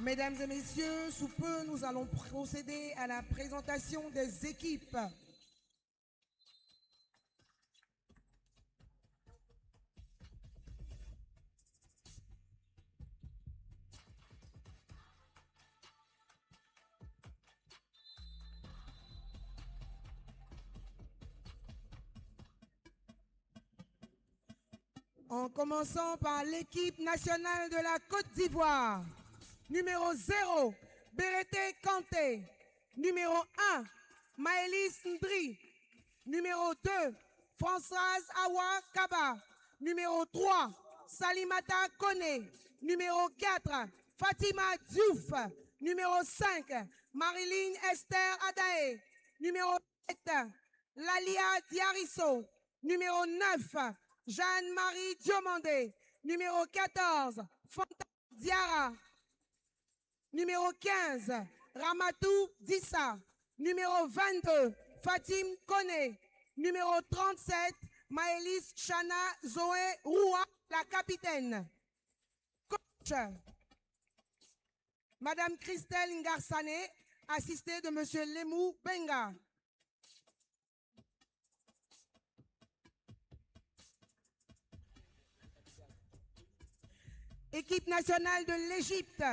Mesdames et messieurs, sous peu, nous allons procéder à la présentation des équipes. En commençant par l'équipe nationale de la Côte d'Ivoire. Numéro 0, Bérété Kanté. Numéro 1, Maëlys Ndri. Numéro 2, Françoise Awa Kaba. Numéro 3, Salimata Kone. Numéro 4, Fatima Diouf. Numéro 5, Marilyn Esther Adae. Numéro 7, Lalia Diarisso. Numéro 9, Jeanne-Marie Diomandé. Numéro 14, Fanta Diara. Numéro 15, Ramatou Dissa. Numéro 22, Fatim Kone. Numéro 37, Maëlys Chana Zoé Roua, la capitaine. Coach, Madame Christelle Ngarsane, assistée de Monsieur Lemou Benga. Équipe nationale de l'Égypte.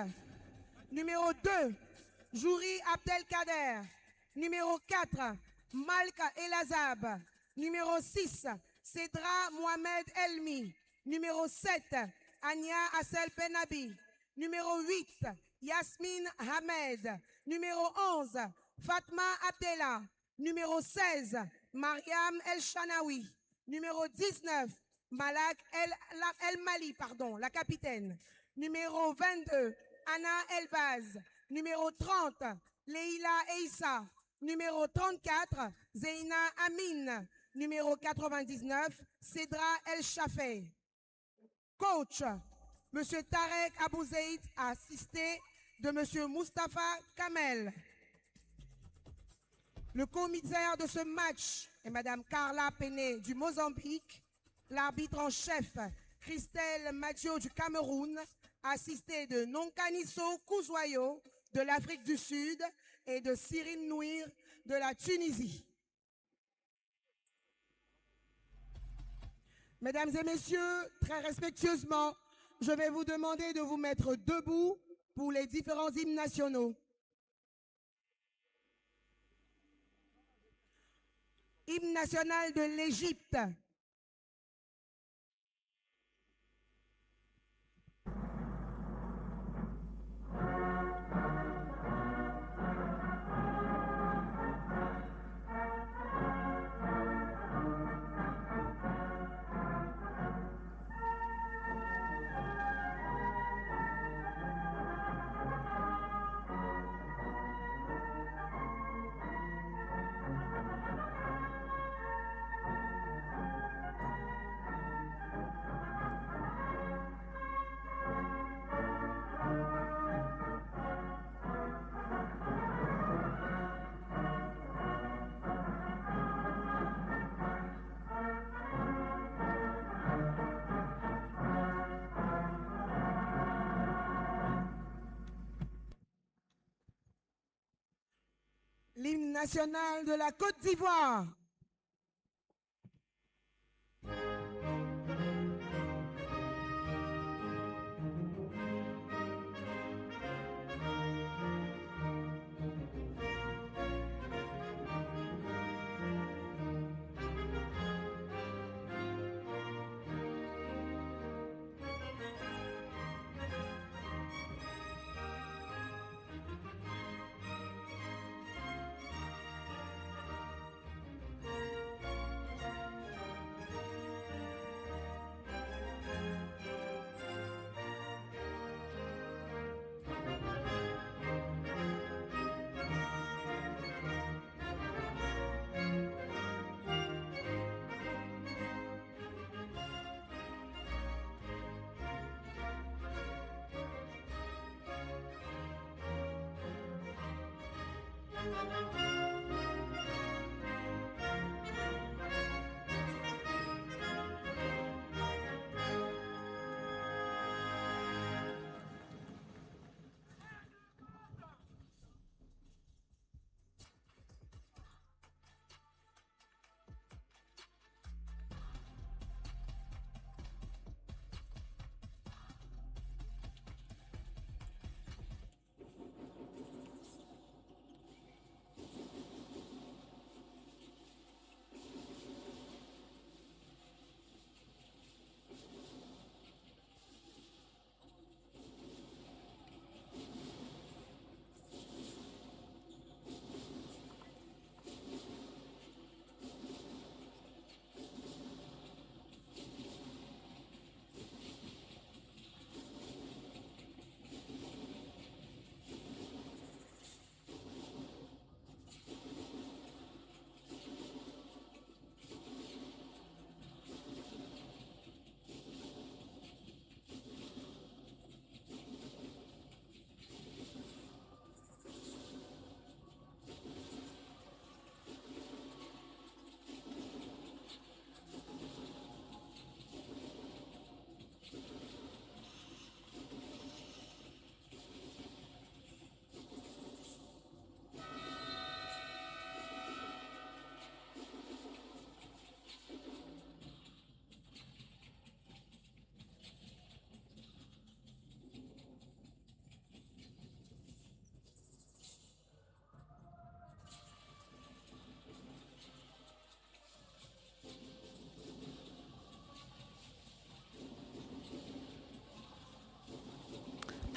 Numéro 2, Jouri Abdelkader. Numéro 4, Malka Elazab. Numéro 6, Cédra Mohamed Elmi. Numéro 7, Ania Assel Benabi. Numéro 8, Yasmine Hamed. Numéro 11, Fatma Abdella. Numéro 16, Mariam El Shanawi. Numéro 19, Malak El Mali, la capitaine. Numéro 22, Anna Elbaz. Numéro 30, Leila Eissa. Numéro 34, Zeina Amin. Numéro 99, Cédra El Chafé. Coach, M. Tarek Abouzeid, assisté de M. Mustapha Kamel. Le commissaire de ce match est Mme Carla Pene du Mozambique. L'arbitre en chef, Christelle Maggio du Cameroun, assisté de Nonkaniso Kouzwayo de l'Afrique du Sud et de Cyril Nouir de la Tunisie. Mesdames et messieurs, très respectueusement, je vais vous demander de vous mettre debout pour les différents hymnes nationaux. Hymne national de l'Égypte. L'hymne national de la Côte d'Ivoire.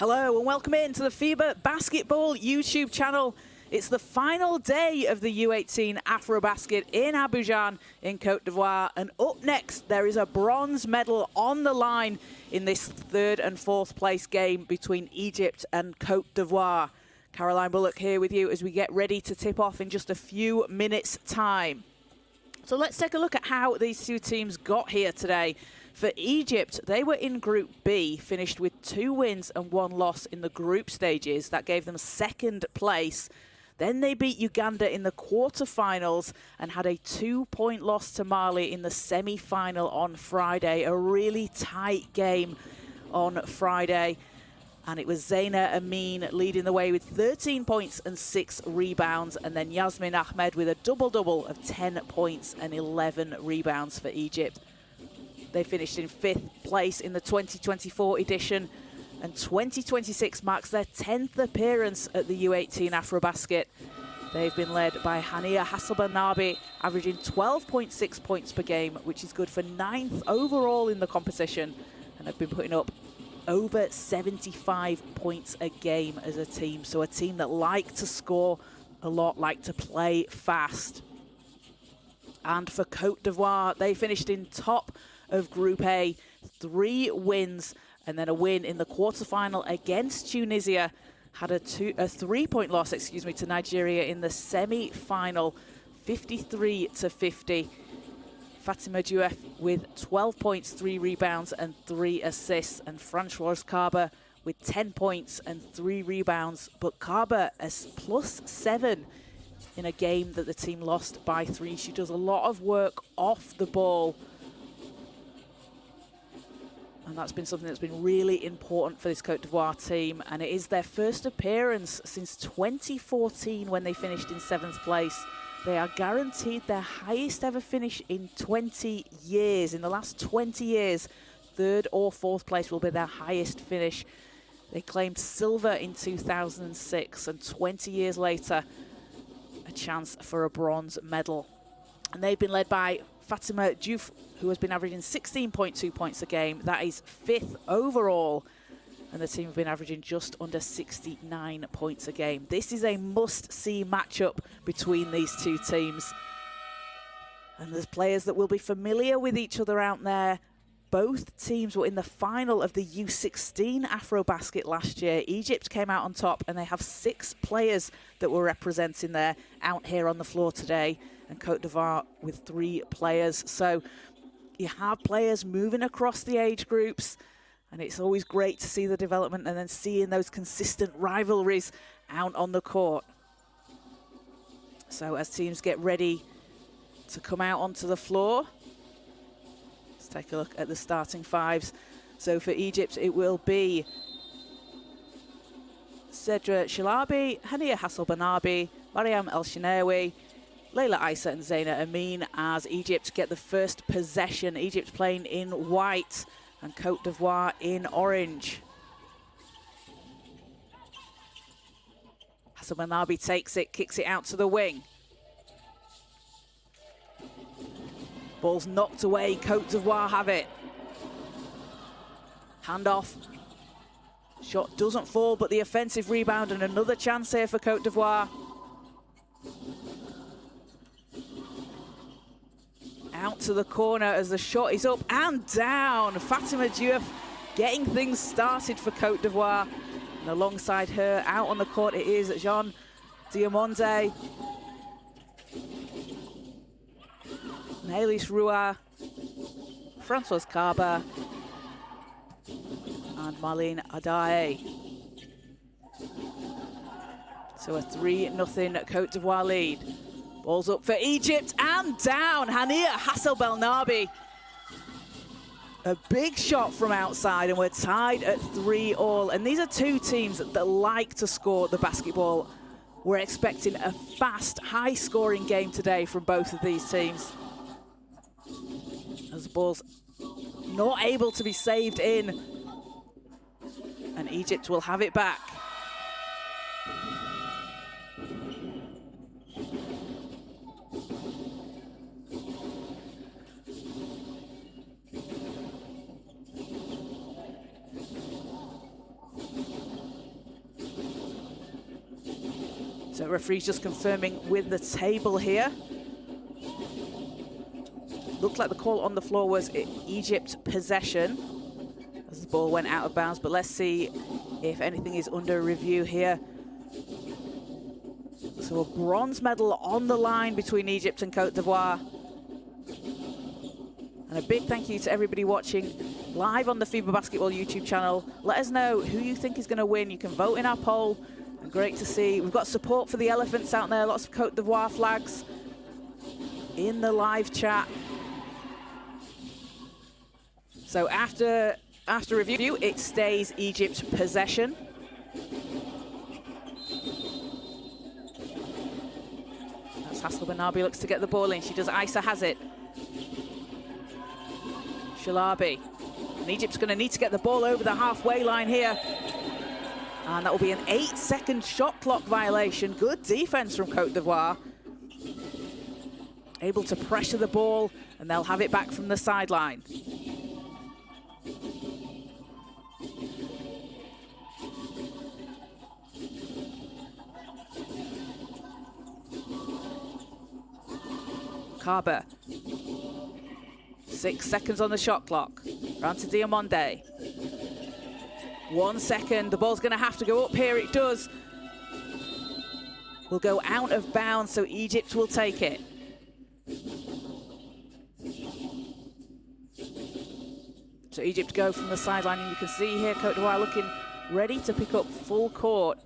Hello and welcome in to the FIBA Basketball YouTube channel. It's the final day of the U18 AfroBasket in Abidjan in Côte d'Ivoire. And up next, there is a bronze medal on the line in this third and fourth place game between Egypt and Côte d'Ivoire. Caroline Bullock here with you as we get ready to tip off in just a few minutes' time. So let's take a look at how these two teams got here today. For Egypt, they were in Group B, finished with 2 wins and 1 loss in the group stages. That gave them second place. Then they beat Uganda in the quarterfinals and had a 2-point loss to Mali in the semi-final on Friday. A really tight game on Friday. And it was Zaina Amin leading the way with 13 points and 6 rebounds. And then Yasmin Ahmed with a double-double of 10 points and 11 rebounds for Egypt. They finished in 5th place in the 2024 edition, and 2026 marks their 10th appearance at the U18 AfroBasket. They've been led by Hania Hasselbarnabi, averaging 12.6 points per game, which is good for 9th overall in the competition, and have been putting up over 75 points a game as a team. So a team that like to score a lot, like to play fast. And for Côte d'Ivoire, they finished in top of Group A, 3 wins and then a win in the quarterfinal against Tunisia. Had a 3-point loss, to Nigeria in the semi-final, 53-50. Fatima Diouf with 12 points, 3 rebounds and 3 assists, and Françoise Kaba with 10 points and 3 rebounds. But Kaba is +7 in a game that the team lost by 3. She does a lot of work off the ball. And that's been something that's been really important for this Côte d'Ivoire team. And it is their first appearance since 2014 when they finished in 7th place. They are guaranteed their highest ever finish in 20 years. In the last 20 years, 3rd or 4th place will be their highest finish. They claimed silver in 2006, and 20 years later, a chance for a bronze medal. And they've been led by Fatima Diouf, who has been averaging 16.2 points a game. That is 5th overall. And the team have been averaging just under 69 points a game. This is a must-see matchup between these two teams. And there's players that will be familiar with each other out there. Both teams were in the final of the U16 AfroBasket last year. Egypt came out on top, and they have 6 players that were representing there out here on the floor today. And Côte d'Ivoire with 3 players. So you have players moving across the age groups, and it's always great to see the development and then seeing those consistent rivalries out on the court. So as teams get ready to come out onto the floor, let's take a look at the starting 5s. So for Egypt, it will be Cedra Shilabi, Hania Hasselbarnabi, Mariam El-Shinawi, Layla Issa and Zaina Amin as Egypt get the first possession. Egypt playing in white and Côte d'Ivoire in orange. Hasselbarnabi takes it, kicks it out to the wing. Ball's knocked away, Côte d'Ivoire have it. Handoff. Shot doesn't fall, but the offensive rebound, and another chance here for Côte d'Ivoire. Out to the corner as the shot is up and down. Fatima Diouf getting things started for Côte d'Ivoire. And alongside her, out on the court, it is Jean Diamonde, Maëlys Roua, Françoise Kaba, and Marlene Adaye. So a 3-0 Côte d'Ivoire lead. Ball's up for Egypt and down. Hania Hasselbarnabi. A big shot from outside, and we're tied at 3-all. And these are two teams that like to score the basketball. We're expecting a fast, high-scoring game today from both of these teams. As the ball's not able to be saved in, and Egypt will have it back. So referee's just confirming with the table here. Looked like the call on the floor was Egypt possession as the ball went out of bounds, but let's see if anything is under review here. So a bronze medal on the line between Egypt and Côte d'Ivoire. And a big thank you to everybody watching live on the FIBA Basketball YouTube channel. Let us know who you think is going to win. You can vote in our poll. And great to see. We've got support for the elephants out there. Lots of Côte d'Ivoire flags in the live chat. So after review, it stays Egypt possession. That's Hassel Benabi looks to get the ball in. She does. Isa has it. Shalabi. And Egypt's going to need to get the ball over the halfway line here. And that will be an 8-second shot clock violation. Good defense from Côte d'Ivoire. Able to pressure the ball, and they'll have it back from the sideline. Carver. 6 seconds on the shot clock. Round to Diamonde. 1 second. The ball's going to have to go up here. It does. Will go out of bounds, so Egypt will take it. So Egypt go from the sideline, and you can see here Côte d'Ivoire looking ready to pick up full court.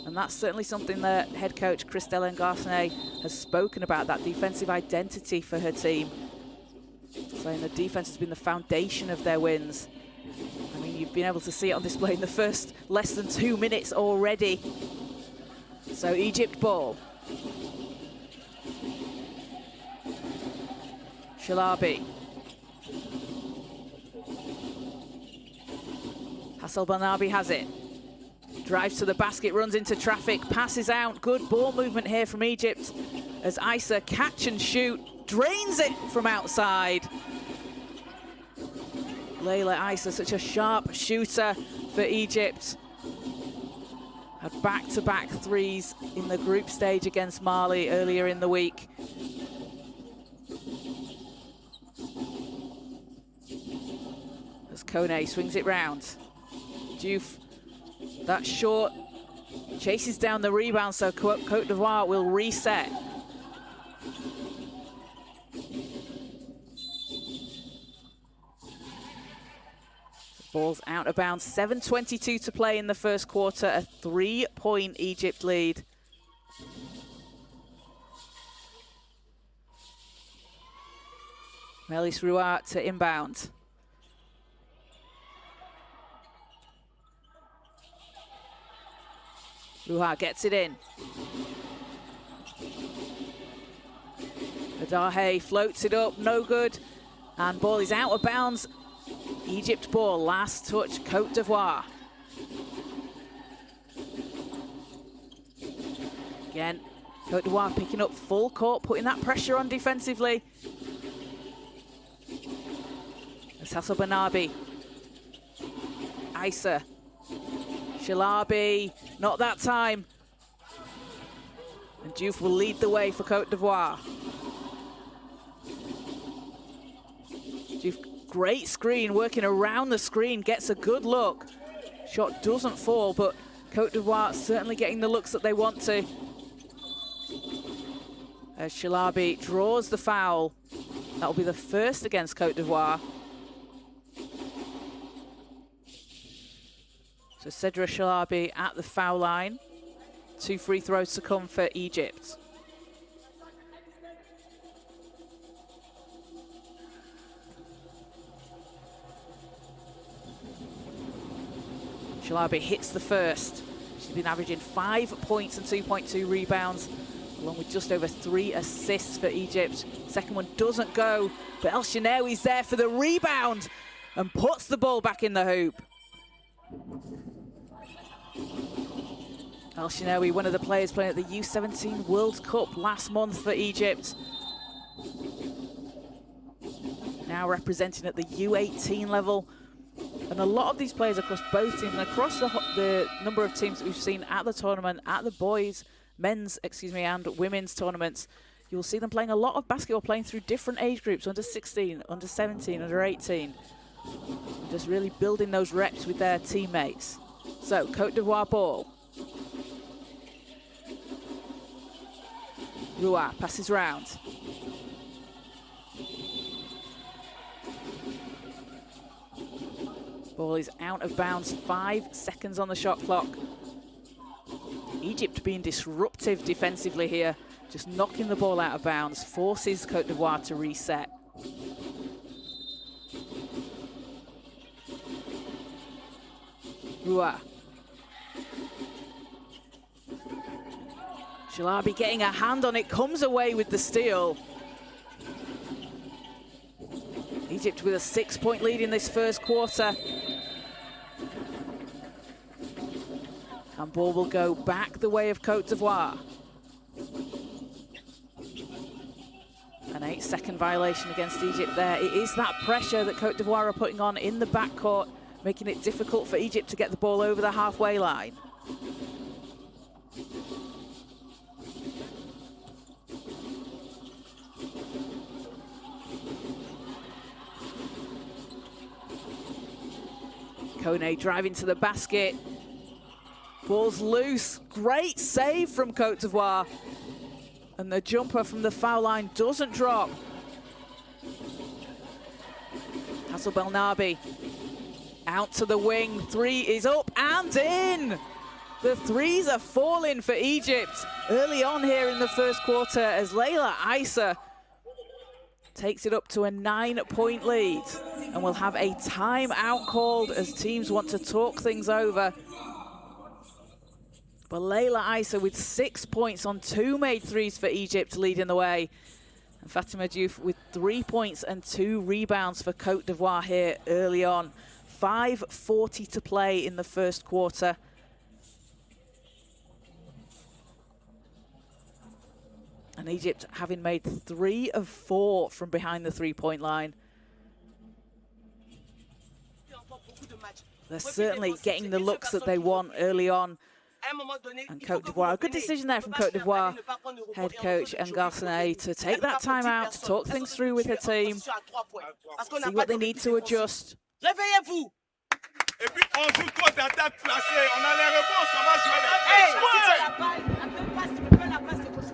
And that's certainly something that head coach Christelle Ngarsenet has spoken about, that defensive identity for her team. Saying the defense has been the foundation of their wins. I mean, you've been able to see it on display in the first less than 2 minutes already. So Egypt ball. Shalabi. Hassel Benabi has it. Drives to the basket, runs into traffic, passes out. Good ball movement here from Egypt as Isa catch and shoot, drains it from outside. Layla Isa, such a sharp shooter for Egypt. Had back-to-back threes in the group stage against Mali earlier in the week. As Kone swings it round. Diouf, that short, chases down the rebound, so Côte d'Ivoire will reset. Ball's out of bounds. 7:22 to play in the first quarter. A 3-point Egypt lead. Melis Ruart to inbound. Ruart gets it in. Adahe floats it up, no good. And ball is out of bounds. Egypt ball, last touch, Côte d'Ivoire. Again, Côte d'Ivoire picking up full court, putting that pressure on defensively. It's Hassel Benabi. Isa. Shalabi, not that time. And Diouf will lead the way for Côte d'Ivoire. Diouf, great screen, working around the screen, gets a good look. Shot doesn't fall, but Côte d'Ivoire certainly getting the looks that they want to. As Shalabi draws the foul. That will be the first against Côte d'Ivoire. So Cedra Shalabi at the foul line. 2 free throws to come for Egypt. Shalabi hits the first. She's been averaging 5 points and 2.2 rebounds, along with just over 3 assists for Egypt. Second one doesn't go, but El Shenawi's there for the rebound and puts the ball back in the hoop. El Shenawi, one of the players playing at the U17 World Cup last month for Egypt. Now representing at the U18 level. And a lot of these players across both teams and across the number of teams that we've seen at the tournament, at the boys men's, and women's tournaments, you'll see them playing a lot of basketball, playing through different age groups, under 16, under 17, under 18. Just really building those reps with their teammates. So, Côte d'Ivoire ball. Rua passes round. Ball is out of bounds, 5 seconds on the shot clock. Egypt being disruptive defensively here, just knocking the ball out of bounds, forces Côte d'Ivoire to reset. Rua. Shalabi getting a hand on it, comes away with the steal. Egypt with a 6-point lead in this first quarter. And ball will go back the way of Côte d'Ivoire. An 8-second violation against Egypt there. It is that pressure that Côte d'Ivoire are putting on in the backcourt, making it difficult for Egypt to get the ball over the halfway line. Kone driving to the basket. Ball's loose. Great save from Côte d'Ivoire. And the jumper from the foul line doesn't drop. Hassel Belnabi out to the wing. 3 is up and in. The threes are falling for Egypt early on here in the first quarter as Leila Issa takes it up to a 9-point lead. And we'll have a timeout called as teams want to talk things over. But Leila Issa with 6 points on 2 made threes for Egypt, leading the way. And Fatima Diouf with 3 points and 2 rebounds for Côte d'Ivoire here early on. 5:40 to play in the first quarter. And Egypt having made 3 of 4 from behind the 3-point line. They're certainly getting the looks that they want early on. And Côte d'Ivoire, a good decision there from Côte d'Ivoire head coach and Garçonnet to take that time out, to talk things through with her team, see what they need to adjust. Réveillez-vous! Et puis on joue trop d'attaques placées, on a les rebonds, ça va jouer la passe. À 2 passes, tu me fais la passe de gauche.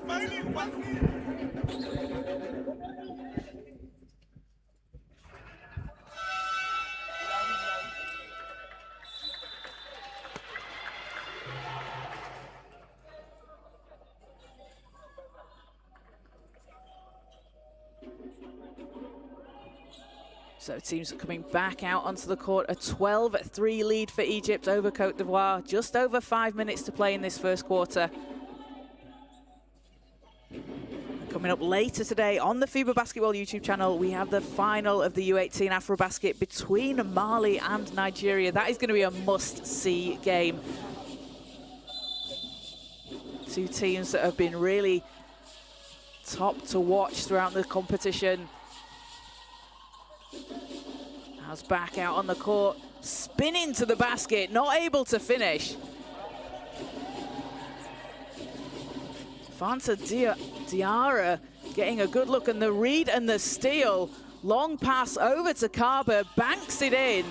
So teams coming back out onto the court. A 12-3 lead for Egypt over Côte d'Ivoire. Just over 5 minutes to play in this first quarter. Coming up later today on the FIBA Basketball YouTube channel, we have the final of the U18 AfroBasket between Mali and Nigeria. That is going to be a must-see game. 2 teams that have been really top to watch throughout the competition. As back out on the court, spinning to the basket, not able to finish. Fanta Diarra getting a good look, and the read and the steal. Long pass over to Kaba, banks it in.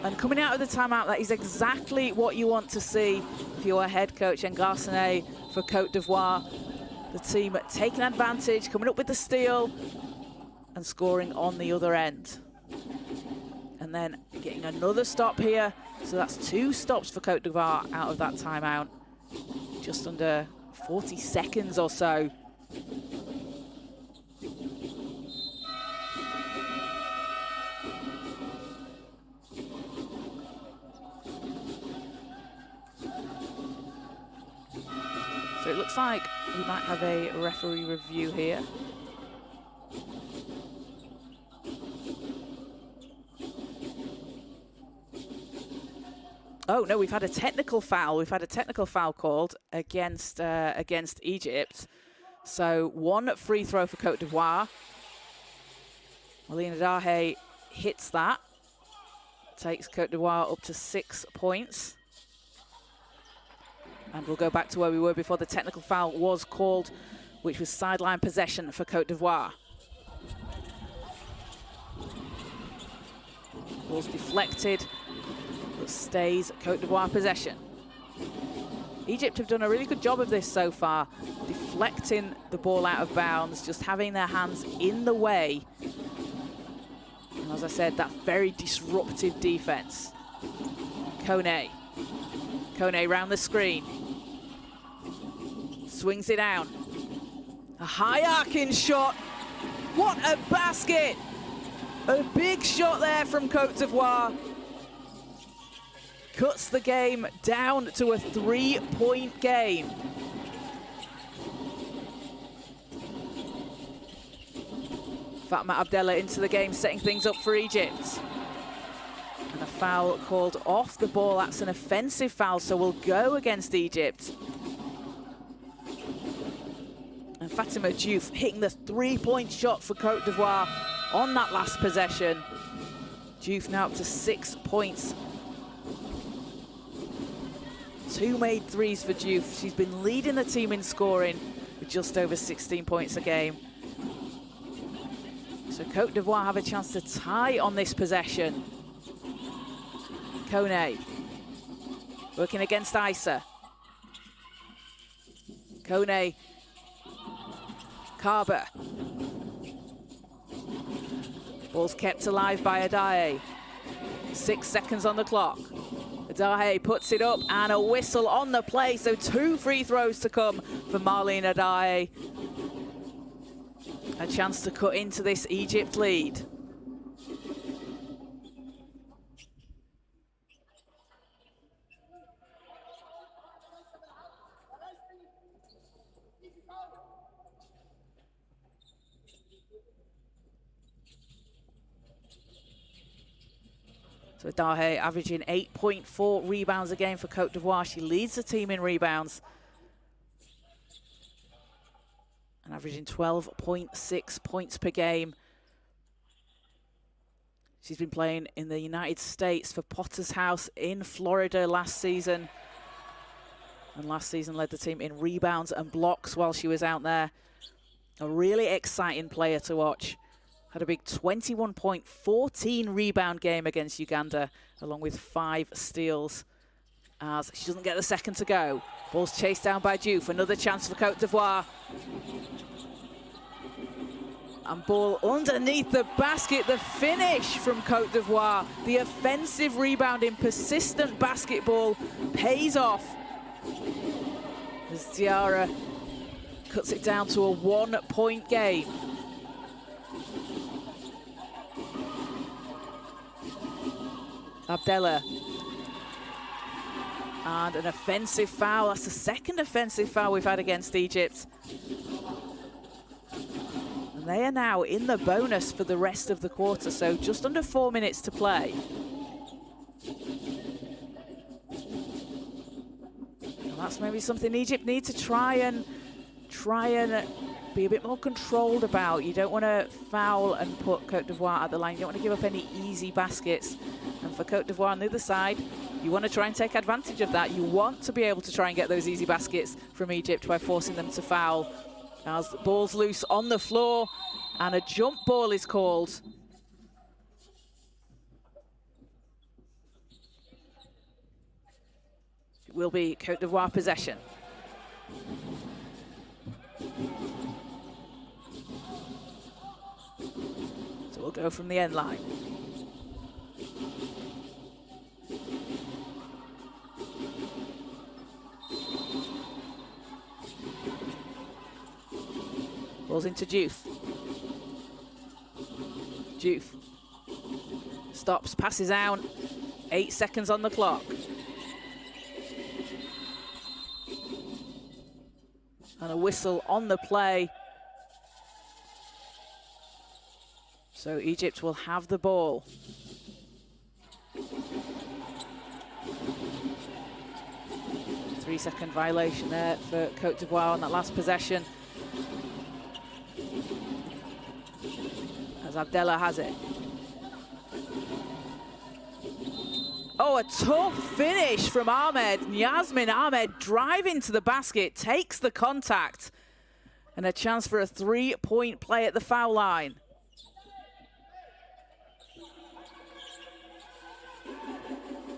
And coming out of the timeout, that is exactly what you want to see if you're head coach and Garçonnet for Côte d'Ivoire. The team taking advantage, coming up with the steal, and scoring on the other end. And then getting another stop here. So that's 2 stops for Côte d'Ivoire out of that timeout. Just under 40 seconds or so. So it looks like we might have a referee review here. Oh no, we've had a technical foul. We've had a technical foul called against Egypt. So 1 free throw for Côte d'Ivoire. Melina Dahe hits that. Takes Côte d'Ivoire up to 6 points. And we'll go back to where we were before the technical foul was called, which was sideline possession for Côte d'Ivoire. Ball's deflected, but stays Côte d'Ivoire possession. Egypt have done a really good job of this so far, deflecting the ball out of bounds, just having their hands in the way. And as I said, that very disruptive defense. Kone round the screen. Swings it down. A high arcing shot. What a basket! A big shot there from Côte d'Ivoire. Cuts the game down to a 3-point game. Fatma Abdallah into the game, setting things up for Egypt. And a foul called off the ball. That's an offensive foul, so we'll go against Egypt. And Fatima Diouf hitting the 3-point shot for Côte d'Ivoire on that last possession. Diouf now up to 6 points. 2 made threes for Diouf. She's been leading the team in scoring with just over 16 points a game. So Côte d'Ivoire have a chance to tie on this possession. Kone working against Issa. Kone, Carver. Ball's kept alive by Adaye. 6 seconds on the clock. Adaye puts it up and a whistle on the play, so 2 free throws to come for Marlene Adaye. A chance to cut into this Egypt lead. So Adaye averaging 8.4 rebounds a game for Côte d'Ivoire. She leads the team in rebounds. And averaging 12.6 points per game. She's been playing in the United States for Potter's House in Florida last season. And last season led the team in rebounds and blocks while she was out there. A really exciting player to watch. Had a big 21-point, 14 rebound game against Uganda, along with 5 steals. As she doesn't get the second to go. Ball's chased down by Diouf. Another chance for Côte d'Ivoire. And ball underneath the basket. The finish from Côte d'Ivoire. The offensive rebounding, persistent basketball pays off. As Diarra cuts it down to a 1-point game. Abdallah. And an offensive foul. That's the second offensive foul we've had against Egypt. And they are now in the bonus for the rest of the quarter, so just under 4 minutes to play. And that's maybe something Egypt need to try and be a bit more controlled about. You don't want to foul and put Côte d'Ivoire at the line. You don't want to give up any easy baskets. And for Côte d'Ivoire on the other side, you want to try and take advantage of that. You want to be able to try and get those easy baskets from Egypt by forcing them to foul. As the ball's loose on the floor and a jump ball is called. It will be Côte d'Ivoire possession. So we'll go from the end line. Ball's into Diouf. Diouf stops, passes out. 8 seconds on the clock. And a whistle on the play. So Egypt will have the ball. Three-second violation there for Côte d'Ivoire on that last possession. As Abdallah has it. Oh, a tough finish from Ahmed. Yasmin Ahmed driving to the basket, takes the contact, and a chance for a three-point play at the foul line.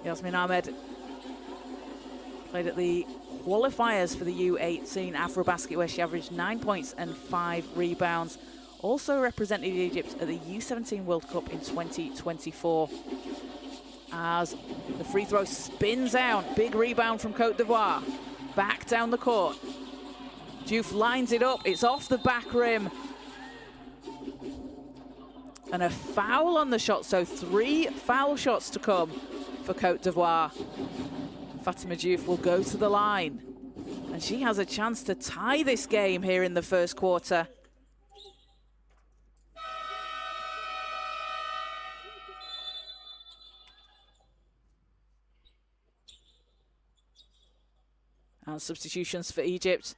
Yasmin Ahmed played at the qualifiers for the U18 AfroBasket, where she averaged 9 points and 5 rebounds. Also represented Egypt at the U17 World Cup in 2024. As the free throw spins out, big rebound from Côte d'Ivoire. Back down the court. Diouf lines it up, it's off the back rim. And a foul on the shot, so 3 foul shots to come for Côte d'Ivoire. Fatima Diouf will go to the line. And she has a chance to tie this game here in the first quarter. And substitutions for Egypt.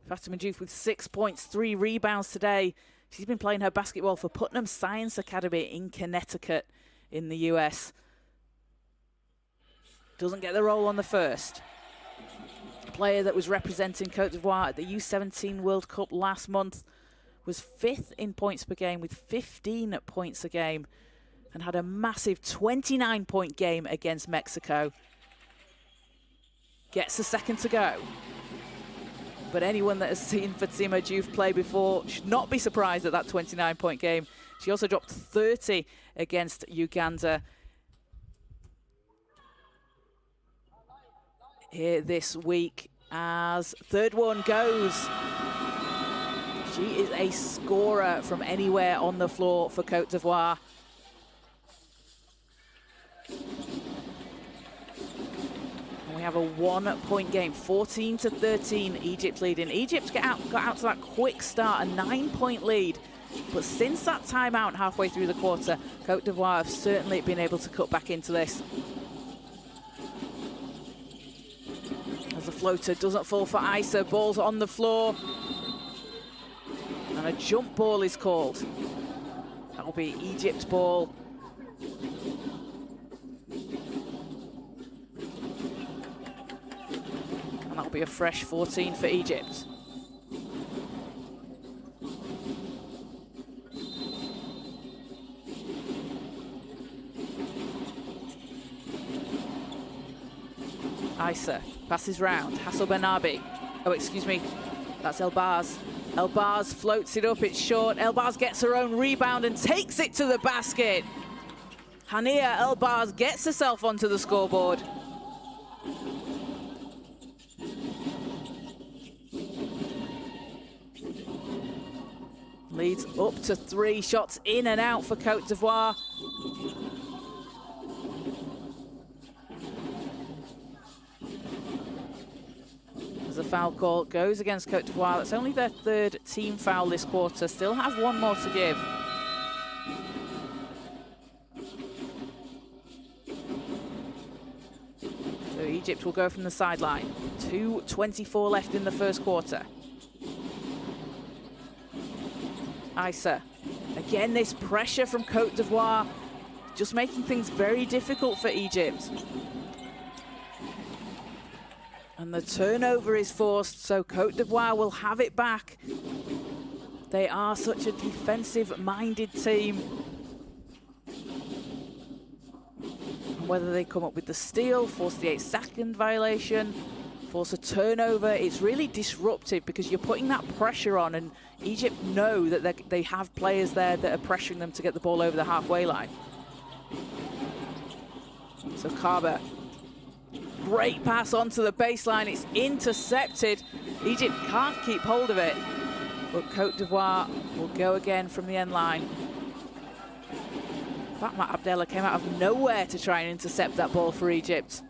Fatima Diouf with 6 points, 3 rebounds today. She's been playing her basketball for Putnam Science Academy in Connecticut in the US. Doesn't get the role on the first. A player that was representing Côte d'Ivoire at the U17 World Cup last month was 5th in points per game with 15 points a game, and had a massive 29-point game against Mexico. Gets a second to go. But anyone that has seen Fatima Diouf play before should not be surprised at that 29-point game. She also dropped 30 against Uganda here this week. As third one goes. She is a scorer from anywhere on the floor for Côte d'Ivoire. We have a 1-point game, 14-13, Egypt leading. Egypt got out to that quick start, a 9-point lead. But since that timeout halfway through the quarter, Côte d'Ivoire have certainly been able to cut back into this. As the floater doesn't fall for Issa, ball's on the floor. And a jump ball is called. That'll be Egypt's ball. And that'll be a fresh 14 for Egypt. Issa passes round. Hassel Benabi. Oh, excuse me. That's Elbaz. Elbaz floats it up. It's short. Elbaz gets her own rebound and takes it to the basket. Hania Elbaz gets herself onto the scoreboard. Leads up to 3 shots in and out for Côte d'Ivoire. As a foul call goes against Côte d'Ivoire, that's only their 3rd team foul this quarter. Still have 1 more to give. So Egypt will go from the sideline. 2:24 left in the first quarter. Issa. Again, this pressure from Côte d'Ivoire, just making things very difficult for Egypt. And the turnover is forced, so Côte d'Ivoire will have it back. They are such a defensive-minded team. And whether they come up with the steal, force the 8-second violation, force a turnover, it's really disruptive because you're putting that pressure on, and Egypt know that they have players there that are pressuring them to get the ball over the halfway line. So Kaba, great pass onto the baseline, it's intercepted. Egypt can't keep hold of it, but Côte d'Ivoire will go again from the end line. Fatma Abdallah came out of nowhere to try and intercept that ball for Egypt.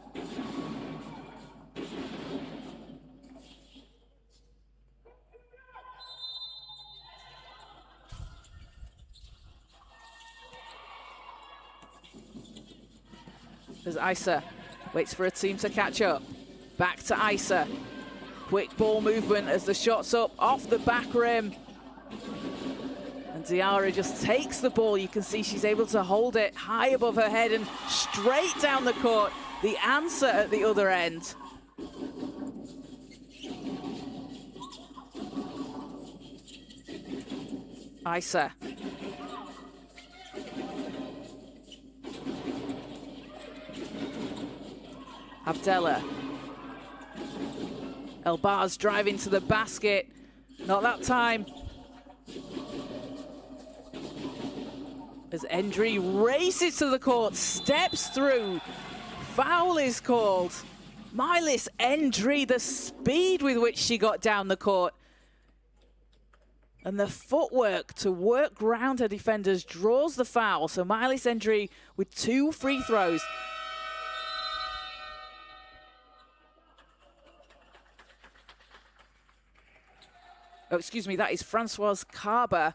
As Issa waits for a team to catch up. Back to Issa. Quick ball movement as the shot's up off the back rim. And Diarra just takes the ball. You can see she's able to hold it high above her head and straight down the court. The answer at the other end. Isa. Abdella. Elbaz driving to the basket. Not that time. As Endry races to the court, steps through. Foul is called. Mylis Endry, the speed with which she got down the court. And the footwork to work round her defenders draws the foul. So Mylis Endry with 2 free throws. Oh, excuse me, that is Francoise Carber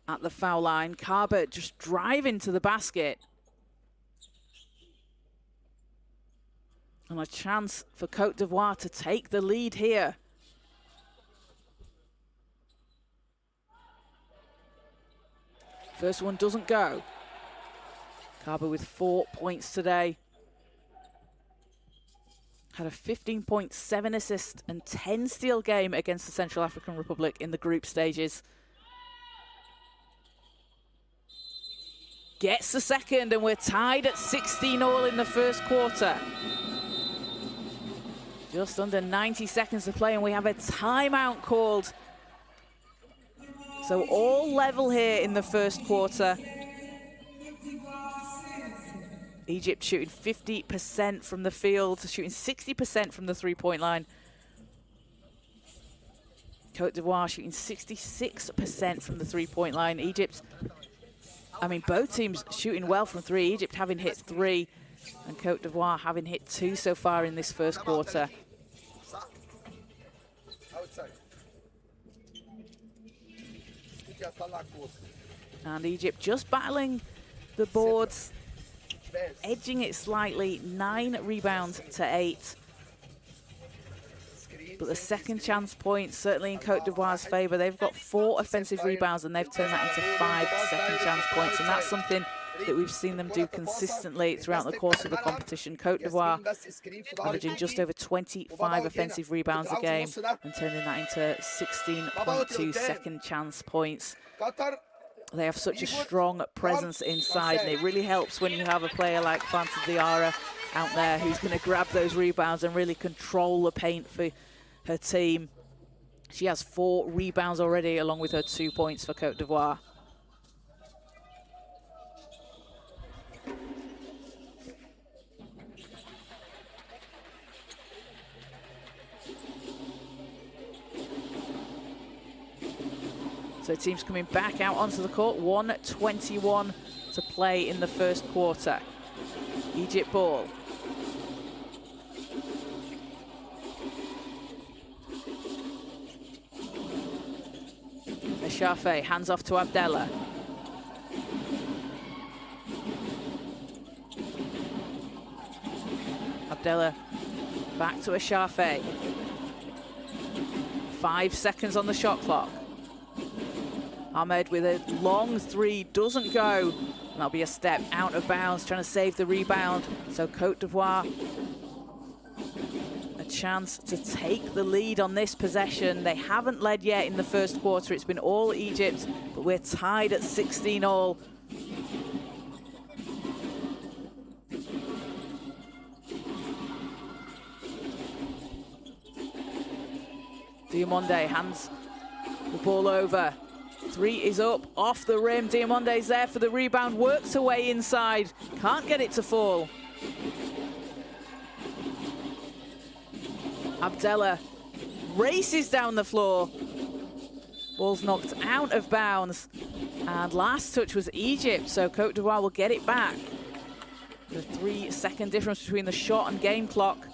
at the foul line. Carber just driving to the basket. And a chance for Côte d'Ivoire to take the lead here. First one doesn't go. Carber with 4 points today. Had a 15.7 assist and 10 steal game against the Central African Republic in the group stages. Gets the second, and we're tied at 16-all in the first quarter. Just under 90 seconds to play, and we have a timeout called. So all level here in the first quarter. Egypt shooting 50% from the field, shooting 60% from the three-point line. Côte d'Ivoire shooting 66% from the three-point line. Egypt, I mean, both teams shooting well from three. Egypt having hit 3 and Côte d'Ivoire having hit 2 so far in this first quarter. And Egypt just battling the boards, edging it slightly, 9 rebounds to 8. But the second chance point certainly in Côte d'Ivoire's favour. They've got 4 offensive rebounds and they've turned that into 5 second chance points. And that's something that we've seen them do consistently throughout the course of the competition. Côte d'Ivoire averaging just over 25 offensive rebounds a game and turning that into 16.2 second chance points. They have such a strong presence inside, and it really helps when you have a player like Fanta Diarra out there who's going to grab those rebounds and really control the paint for her team. She has 4 rebounds already, along with her 2 points for Côte d'Ivoire. So teams coming back out onto the court. 1:21 to play in the first quarter. Egypt ball. Eshafe hands off to Abdella. Abdella back to Eshafe. 5 seconds on the shot clock. Ahmed with a long 3, doesn't go. And that'll be a step out of bounds, trying to save the rebound. So Côte d'Ivoire, a chance to take the lead on this possession. They haven't led yet in the first quarter. It's been all Egypt, but we're tied at 16-all. Diamonde hands the ball over. 3 is up, off the rim. Diamonde's there for the rebound, works her way inside. Can't get it to fall. Abdella races down the floor. Ball's knocked out of bounds. And last touch was Egypt, so Côte d'Ivoire will get it back. The 3-second difference between the shot and game clock.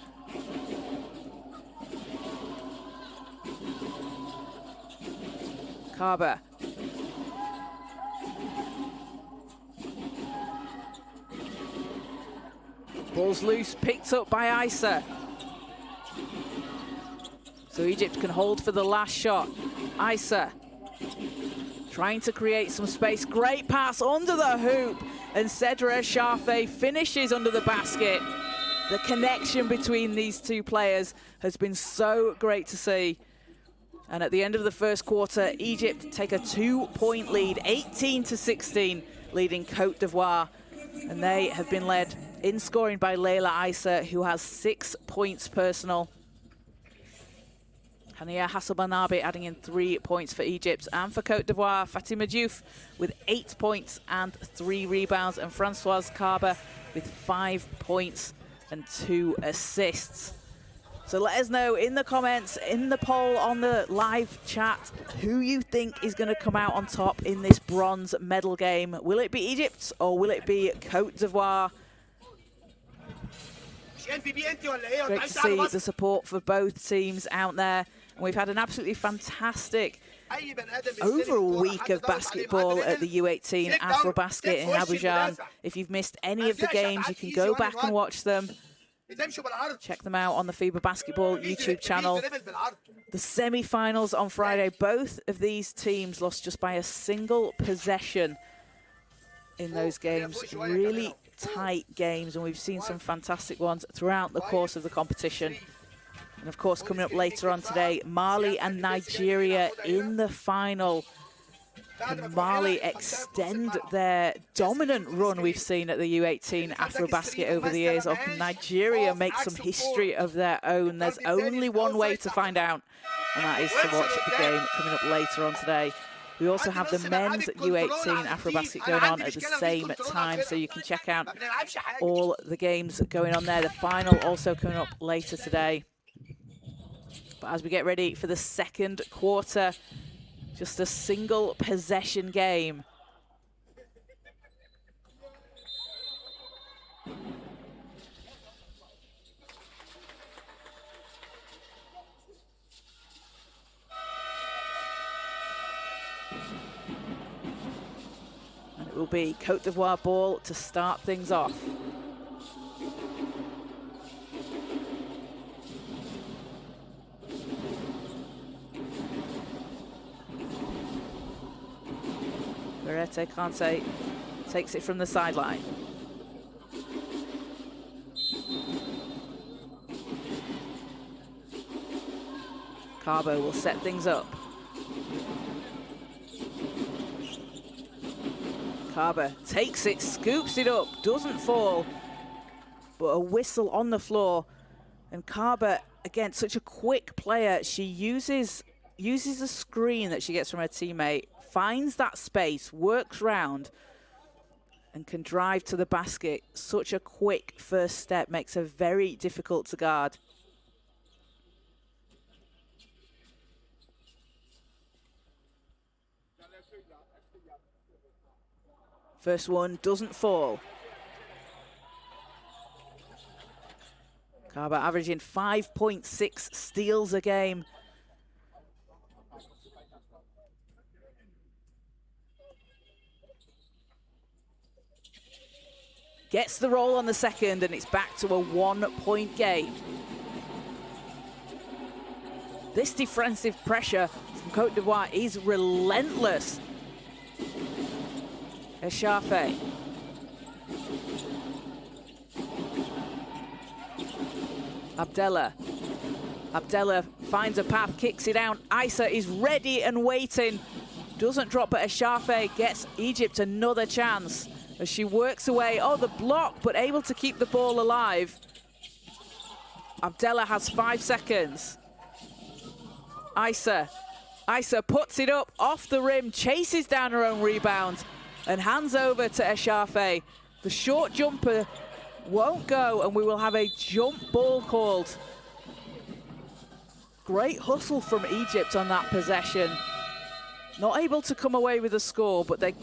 Carber. Ball's loose, picked up by Isa. So Egypt can hold for the last shot. Isa trying to create some space. Great pass under the hoop, and Cedra Eshafe finishes under the basket. The connection between these two players has been so great to see. And at the end of the first quarter, Egypt take a 2-point lead, 18-16, leading Côte d'Ivoire. And they have been led in scoring by Leila Issa, who has 6 points personal. Hania Hasselbanabi adding in 3 points for Egypt. And for Côte d'Ivoire, Fatima Diouf with 8 points and 3 rebounds. And Françoise Carber with 5 points and 2 assists. So let us know in the comments, in the poll on the live chat, who you think is going to come out on top in this bronze medal game. Will it be Egypt or will it be Côte d'Ivoire? Great to see the support for both teams out there. And we've had an absolutely fantastic overall week of basketball at the U18 AfroBasket in Abidjan. If you've missed any of the games, you can go back and watch them. Check them out on the FIBA Basketball YouTube channel. The semi-finals on Friday, both of these teams lost just by a single possession in those games. Really tight games, and we've seen some fantastic ones throughout the course of the competition. And of course, coming up later on today, Mali and Nigeria in the final. Can Mali extend their dominant run we've seen at the U18 AfroBasket over the years, or can Nigeria make some history of their own? There's only one way to find out, and that is to watch the game coming up later on today. We also have the men's U18 AfroBasket going on at the same time, so you can check out all the games going on there. The final also coming up later today. But as we get ready for the second quarter, just a single possession game. And it will be Côte d'Ivoire ball to start things off. Berete Kante takes it from the sideline. Carbo will set things up. Carbo takes it, scoops it up, doesn't fall, but a whistle on the floor. And Carbo, again, such a quick player. She uses a screen that she gets from her teammate, finds that space, works round, and can drive to the basket. Such a quick first step, makes her very difficult to guard. First one doesn't fall. Carbo averaging 5.6 steals a game. Gets the roll on the second, and it's back to a 1-point game. This defensive pressure from Côte d'Ivoire is relentless. Eshafe. Abdallah finds a path, kicks it out. Issa is ready and waiting. Doesn't drop, but Eshafe gets Egypt another chance as she works away. Oh, the block, but able to keep the ball alive. Abdallah has 5 seconds. Issa puts it up off the rim, chases down her own rebound, and hands over to Eshafe. The short jumper won't go, and we will have a jump ball called. Great hustle from Egypt on that possession. Not able to come away with a score, but they're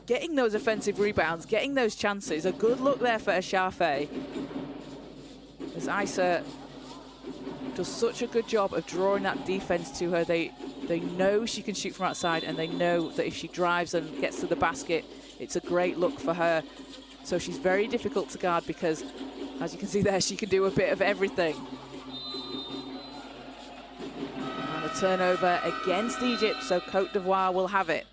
getting those offensive rebounds, getting those chances. A good look there for Eshafe, as Issa does such a good job of drawing that defense to her. They know she can shoot from outside, and they know that if she drives and gets to the basket, it's a great look for her. So she's very difficult to guard because, as you can see there, she can do a bit of everything. And a turnover against Egypt, so Côte d'Ivoire will have it.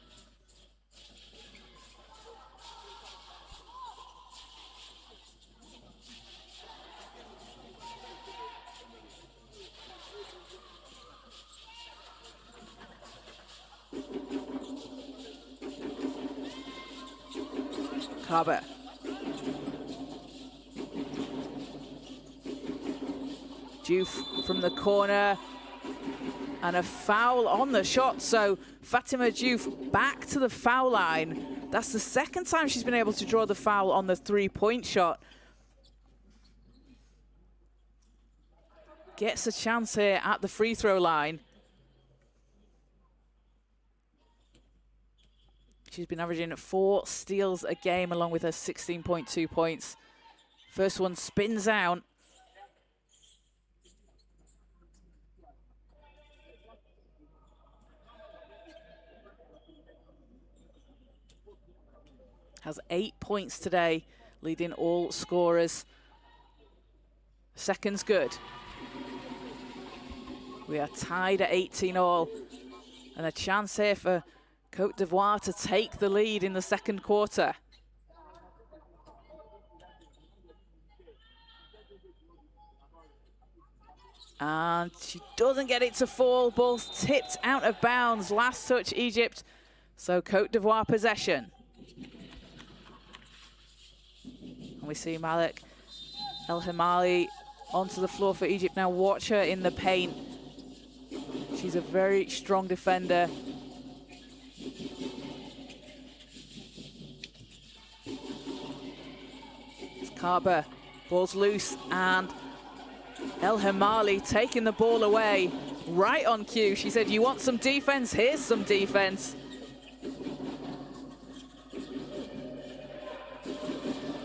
Carver. Diouf from the corner. And a foul on the shot, so Fatima Diouf back to the foul line. That's the second time she's been able to draw the foul on the three-point shot. Gets a chance here at the free throw line. She's been averaging 4 steals a game along with her 16.2 points. First one spins out. Has 8 points today, leading all scorers. Second's good. We are tied at 18 all. And a chance here for Côte d'Ivoire to take the lead in the second quarter. And she doesn't get it to fall. Ball's tipped out of bounds. Last touch, Egypt. So Côte d'Ivoire possession. And we see Malik El Himali onto the floor for Egypt. Now watch her in the paint. She's a very strong defender. It's Carver, ball's loose, and El Himali taking the ball away right on cue. She said, you want some defense? Here's some defense.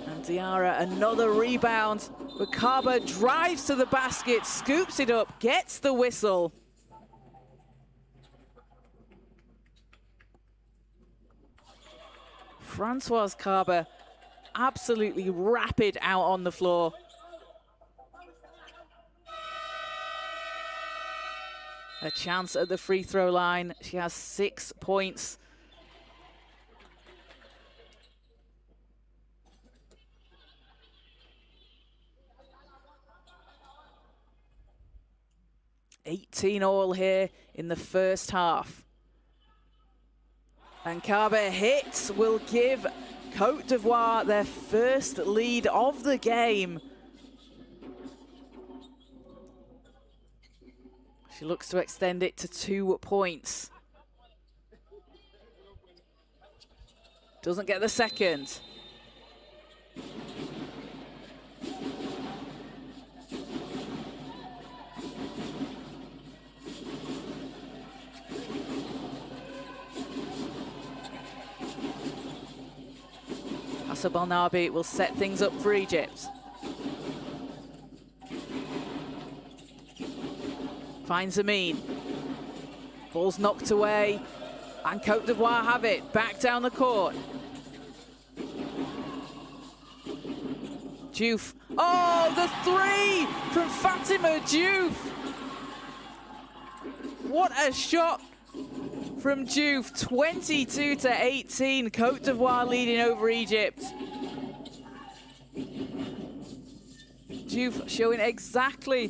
And Diarra, another rebound. But Carver drives to the basket, scoops it up, gets the whistle. Françoise Carver, absolutely rapid out on the floor. A chance at the free throw line. She has 6 points. $18 here in the first half. And Carver hits will give Côte d'Ivoire their first lead of the game. She looks to extend it to 2 points. Doesn't get the second. Balnabi will set things up for Egypt. Finds Amin. Ball's knocked away, and Côte d'Ivoire have it. Back down the court. Diouf. Oh, the three from Fatima Diouf. What a shot from Diouf. 22-18. Côte d'Ivoire leading over Egypt. Diouf showing exactly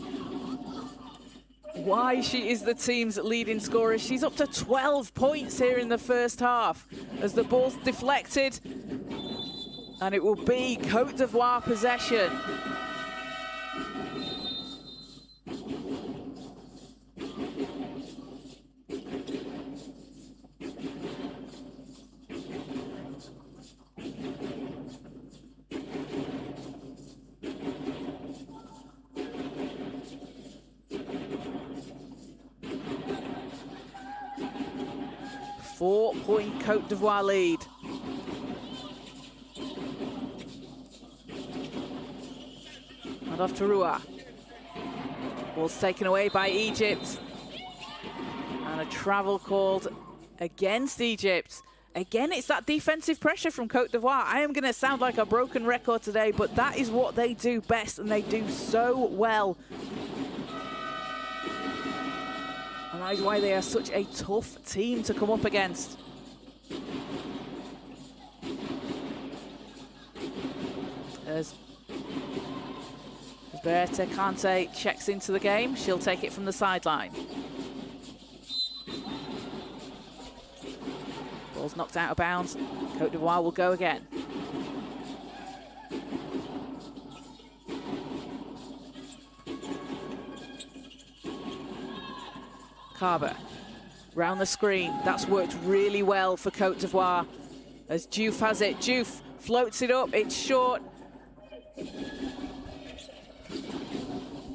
why she is the team's leading scorer. She's up to 12 points here in the first half as the ball's deflected, and it will be Côte d'Ivoire possession. Four-point Côte d'Ivoire lead. And off to Rua. Ball's taken away by Egypt. And a travel called against Egypt. Again, it's that defensive pressure from Côte d'Ivoire. I am going to sound like a broken record today, but that is what they do best, and they do so well. And that is why they are such a tough team to come up against. As Berta Kante checks into the game, she'll take it from the sideline. Ball's knocked out of bounds. Côte d'Ivoire will go again. Carver, round the screen. That's worked really well for Côte d'Ivoire. As Diouf has it, Diouf floats it up, it's short.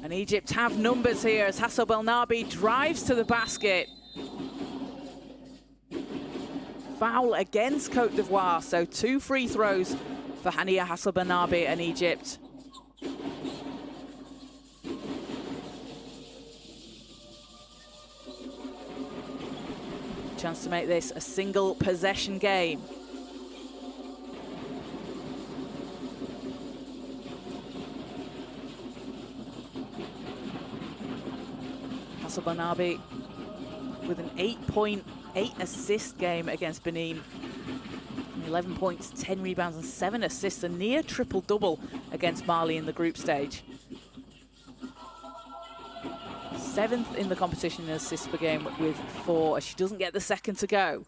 And Egypt have numbers here as Hassel Belnabi drives to the basket. Foul against Côte d'Ivoire, so 2 free throws for Hania Hassel Belnabi and Egypt. Chance to make this a single possession game. Hassel Belnabi with an 8-point-8 assist game against Benin. 11 points, 10 rebounds and 7 assists, a near triple-double against Mali in the group stage. 7th in the competition in assists per game with 4 as she doesn't get the second to go.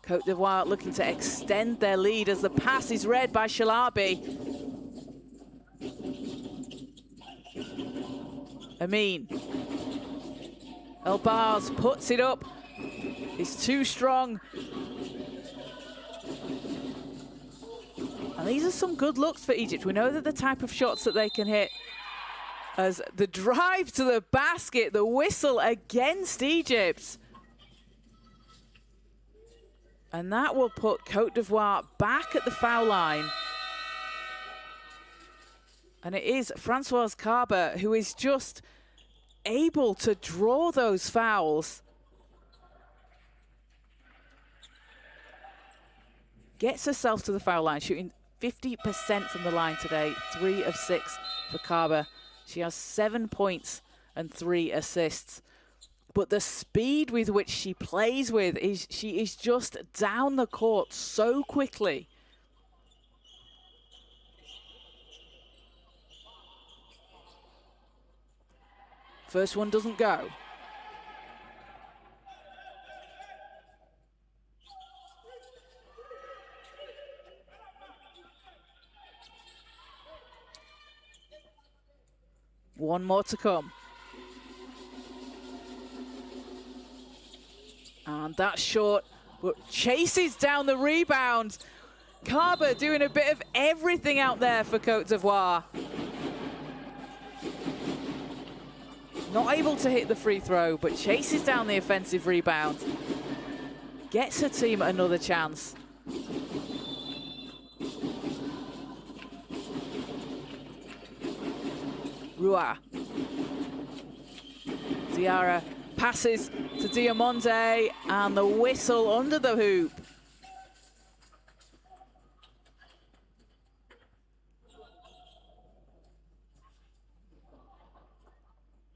Côte d'Ivoire looking to extend their lead as the pass is read by Shalabi. Amin. Elbaz puts it up. It's too strong. And these are some good looks for Egypt. We know that the type of shots that they can hit. As the drive to the basket, the whistle against Egypt. And that will put Côte d'Ivoire back at the foul line. And it is Françoise Carber who is just able to draw those fouls. Gets herself to the foul line, shooting 50% from the line today, 3 of 6 for Carber. She has 7 points and 3 assists. But the speed with which she plays with is she is just down the court so quickly. First one doesn't go. One more to come. And that's short, but chases down the rebound. Carber doing a bit of everything out there for Côte d'Ivoire. Not able to hit the free throw, but chases down the offensive rebound. Gets her team another chance. Rua. Diarra passes to Diamonde and the whistle under the hoop.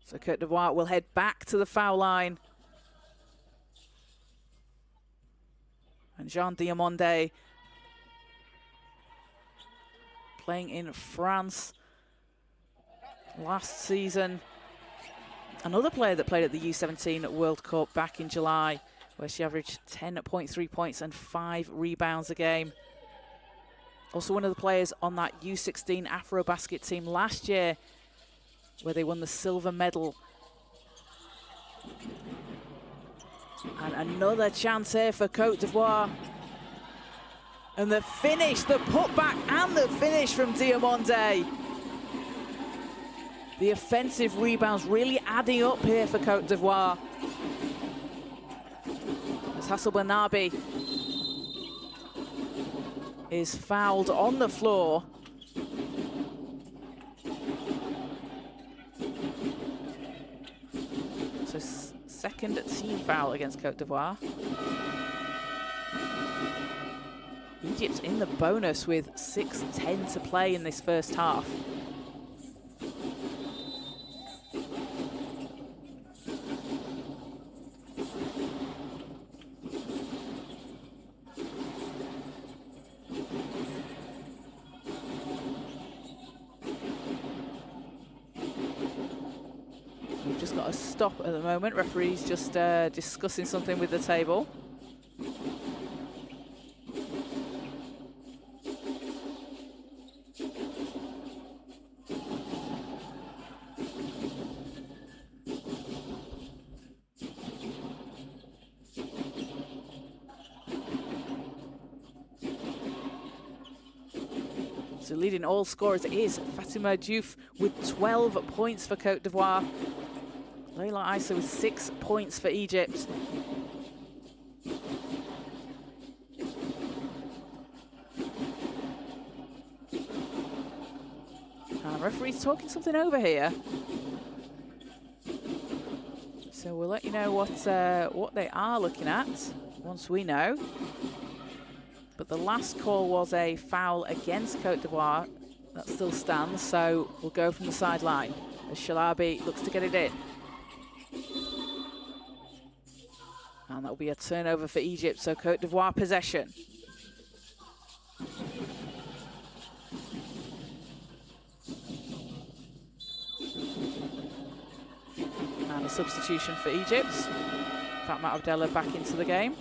So Côte d'Ivoire will head back to the foul line. And Jean Diamonde playing in France last season. Another player that played at the U17 World Cup back in July, where she averaged 10.3 points and 5 rebounds a game. Also one of the players on that U16 AfroBasket team last year, where they won the silver medal. And another chance here for Côte d'Ivoire. And the finish, the putback and the finish from Diamonde. The offensive rebounds really adding up here for Côte d'Ivoire. As Hassel Belnabi is fouled on the floor. So second team foul against Côte d'Ivoire. Egypt's in the bonus with 6:10 to play in this first half. We've just got a stop at the moment. Referee's just discussing something with the table. So leading all scorers is Fatima Diouf with 12 points for Côte d'Ivoire. Leila Issa with 6 points for Egypt. And the referee's talking something over here. So we'll let you know what they are looking at once we know. But the last call was a foul against Côte d'Ivoire. That still stands, so we'll go from the sideline as Shalabi looks to get it in. And that'll be a turnover for Egypt, so Côte d'Ivoire possession. And a substitution for Egypt. Fatma Abdallah back into the game.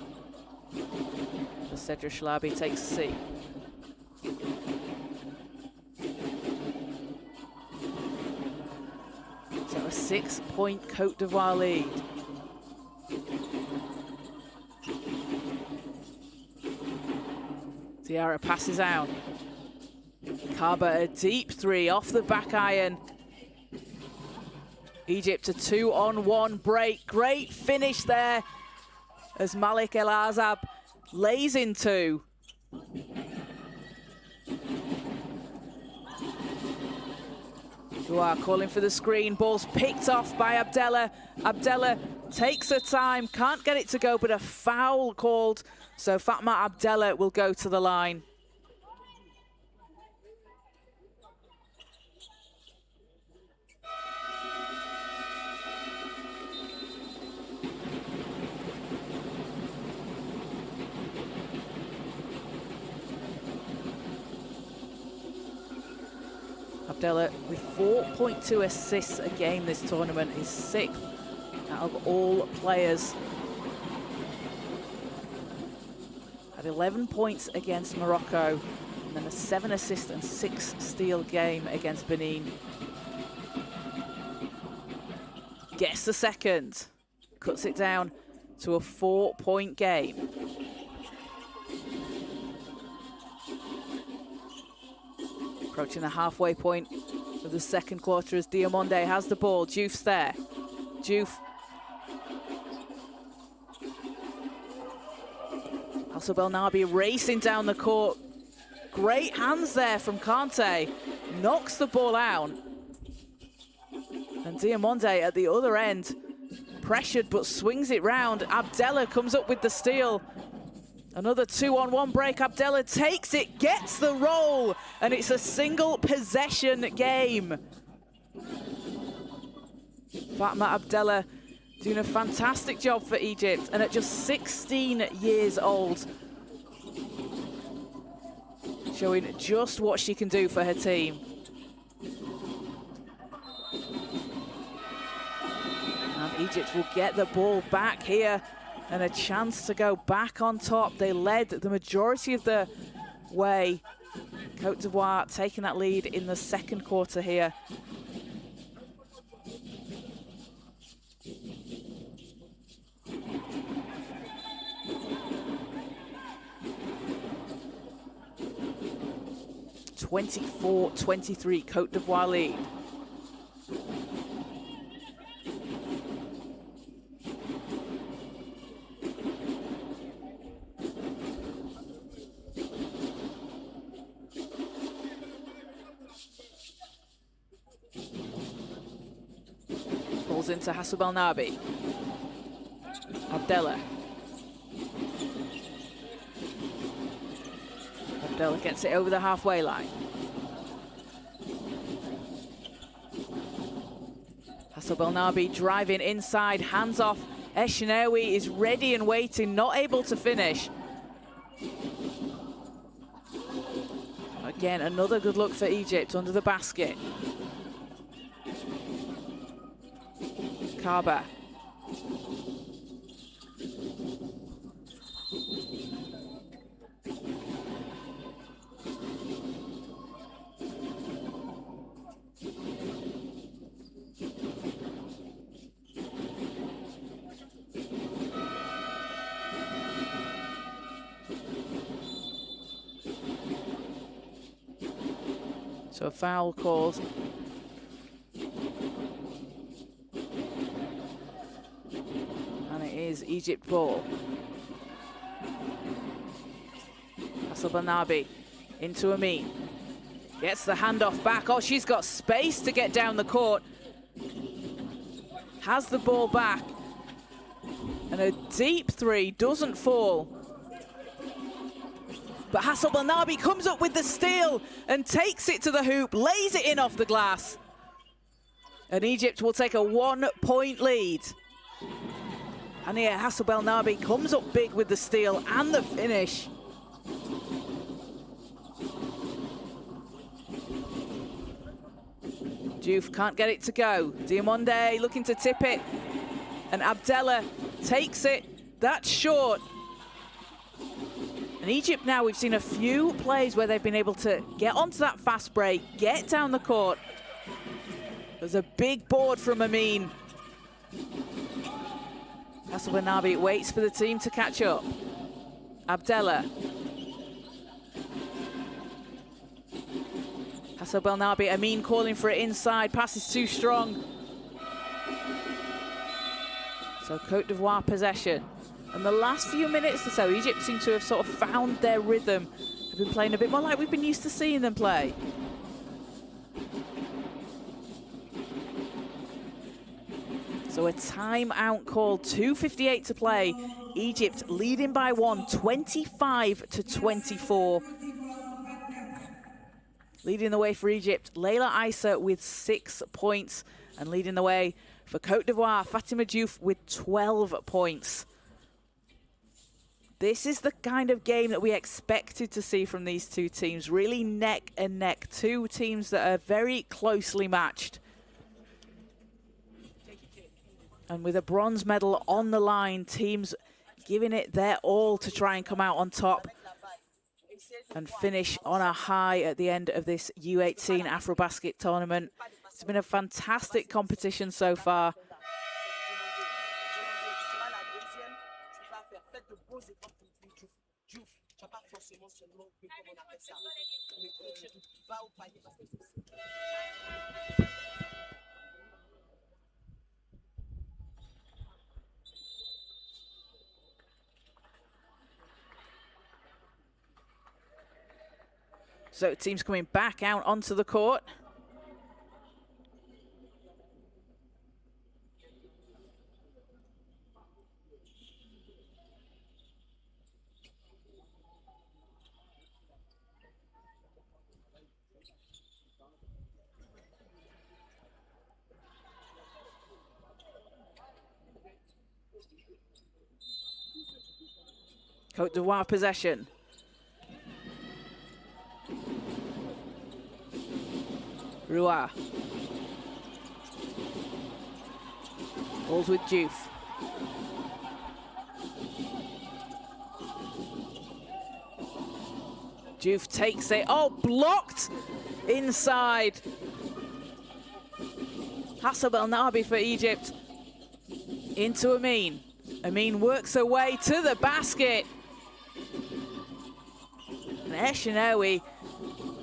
Cedra Shalabi takes a seat. So a 6-point Côte d'Ivoire lead. Diarra passes out. Kaba a deep three off the back iron. Egypt a 2-on-1 break. Great finish there as Malik El Azab lays in two. Dua calling for the screen. Ball's picked off by Abdallah. Abdallah takes her time, can't get it to go, but a foul called. So Fatma Abdallah will go to the line. Abdallah with 4.2 assists a game this tournament is 6th out of all players. Had 11 points against Morocco and then a 7 assist and 6 steal game against Benin. Gets the second, cuts it down to a 4-point game. Approaching the halfway point of the second quarter as Diamonde has the ball. Diouf's there. Diouf. Hassan Belnabi racing down the court. Great hands there from Kante. Knocks the ball out. And Diamonde at the other end. Pressured but swings it round. Abdallah comes up with the steal. Another 2-on-1 break. Abdallah takes it, gets the roll, and it's a single possession game. Fatma Abdallah doing a fantastic job for Egypt, and at just 16 years old, showing just what she can do for her team. And Egypt will get the ball back here. And a chance to go back on top. They led the majority of the way. Côte d'Ivoire taking that lead in the second quarter here. (24-23) Côte d'Ivoire lead. Into Hassan Belnabi. Abdallah. Abdallah gets it over the halfway line. Hassan Belnabi driving inside, hands off. Eshnawi is ready and waiting, not able to finish. Again, another good look for Egypt under the basket. Kaba. So a foul called. And it is Egypt ball. Banabi into Amin. Gets the handoff back. Oh, she's got space to get down the court. Has the ball back. And a deep three doesn't fall. But Banabi comes up with the steal and takes it to the hoop, lays it in off the glass. And Egypt will take a 1-point lead. And here, Banabi comes up big with the steal and the finish. Diouf can't get it to go. Diamonde looking to tip it. And Abdella takes it. That's short. And Egypt now, we've seen a few plays where they've been able to get onto that fast break, get down the court. There's a big board from Amin. Banabi waits for the team to catch up. Abdella. Banabi, Amin calling for it inside. Pass is too strong. So Côte d'Ivoire possession. And the last few minutes or so, Egypt seem to have sort of found their rhythm. They've been playing a bit more like we've been used to seeing them play. So a timeout called, 2:58 to play. Egypt leading by 1, 25-24. Leading the way for Egypt, Leila Issa with 6 points. And leading the way for Côte d'Ivoire, Fatima Diouf with 12 points. This is the kind of game that we expected to see from these two teams. Really neck and neck. Two teams that are very closely matched. And with a bronze medal on the line, teams giving it their all to try and come out on top and finish on a high at the end of this U18 AfroBasket tournament. It's been a fantastic competition so far. So teams coming back out onto the court. Côte d'Ivoire possession. Roua. Balls with Diouf. Diouf takes it. Oh, blocked inside. Banabi for Egypt. Into Amin. Amin works her way to the basket. And Eshinawi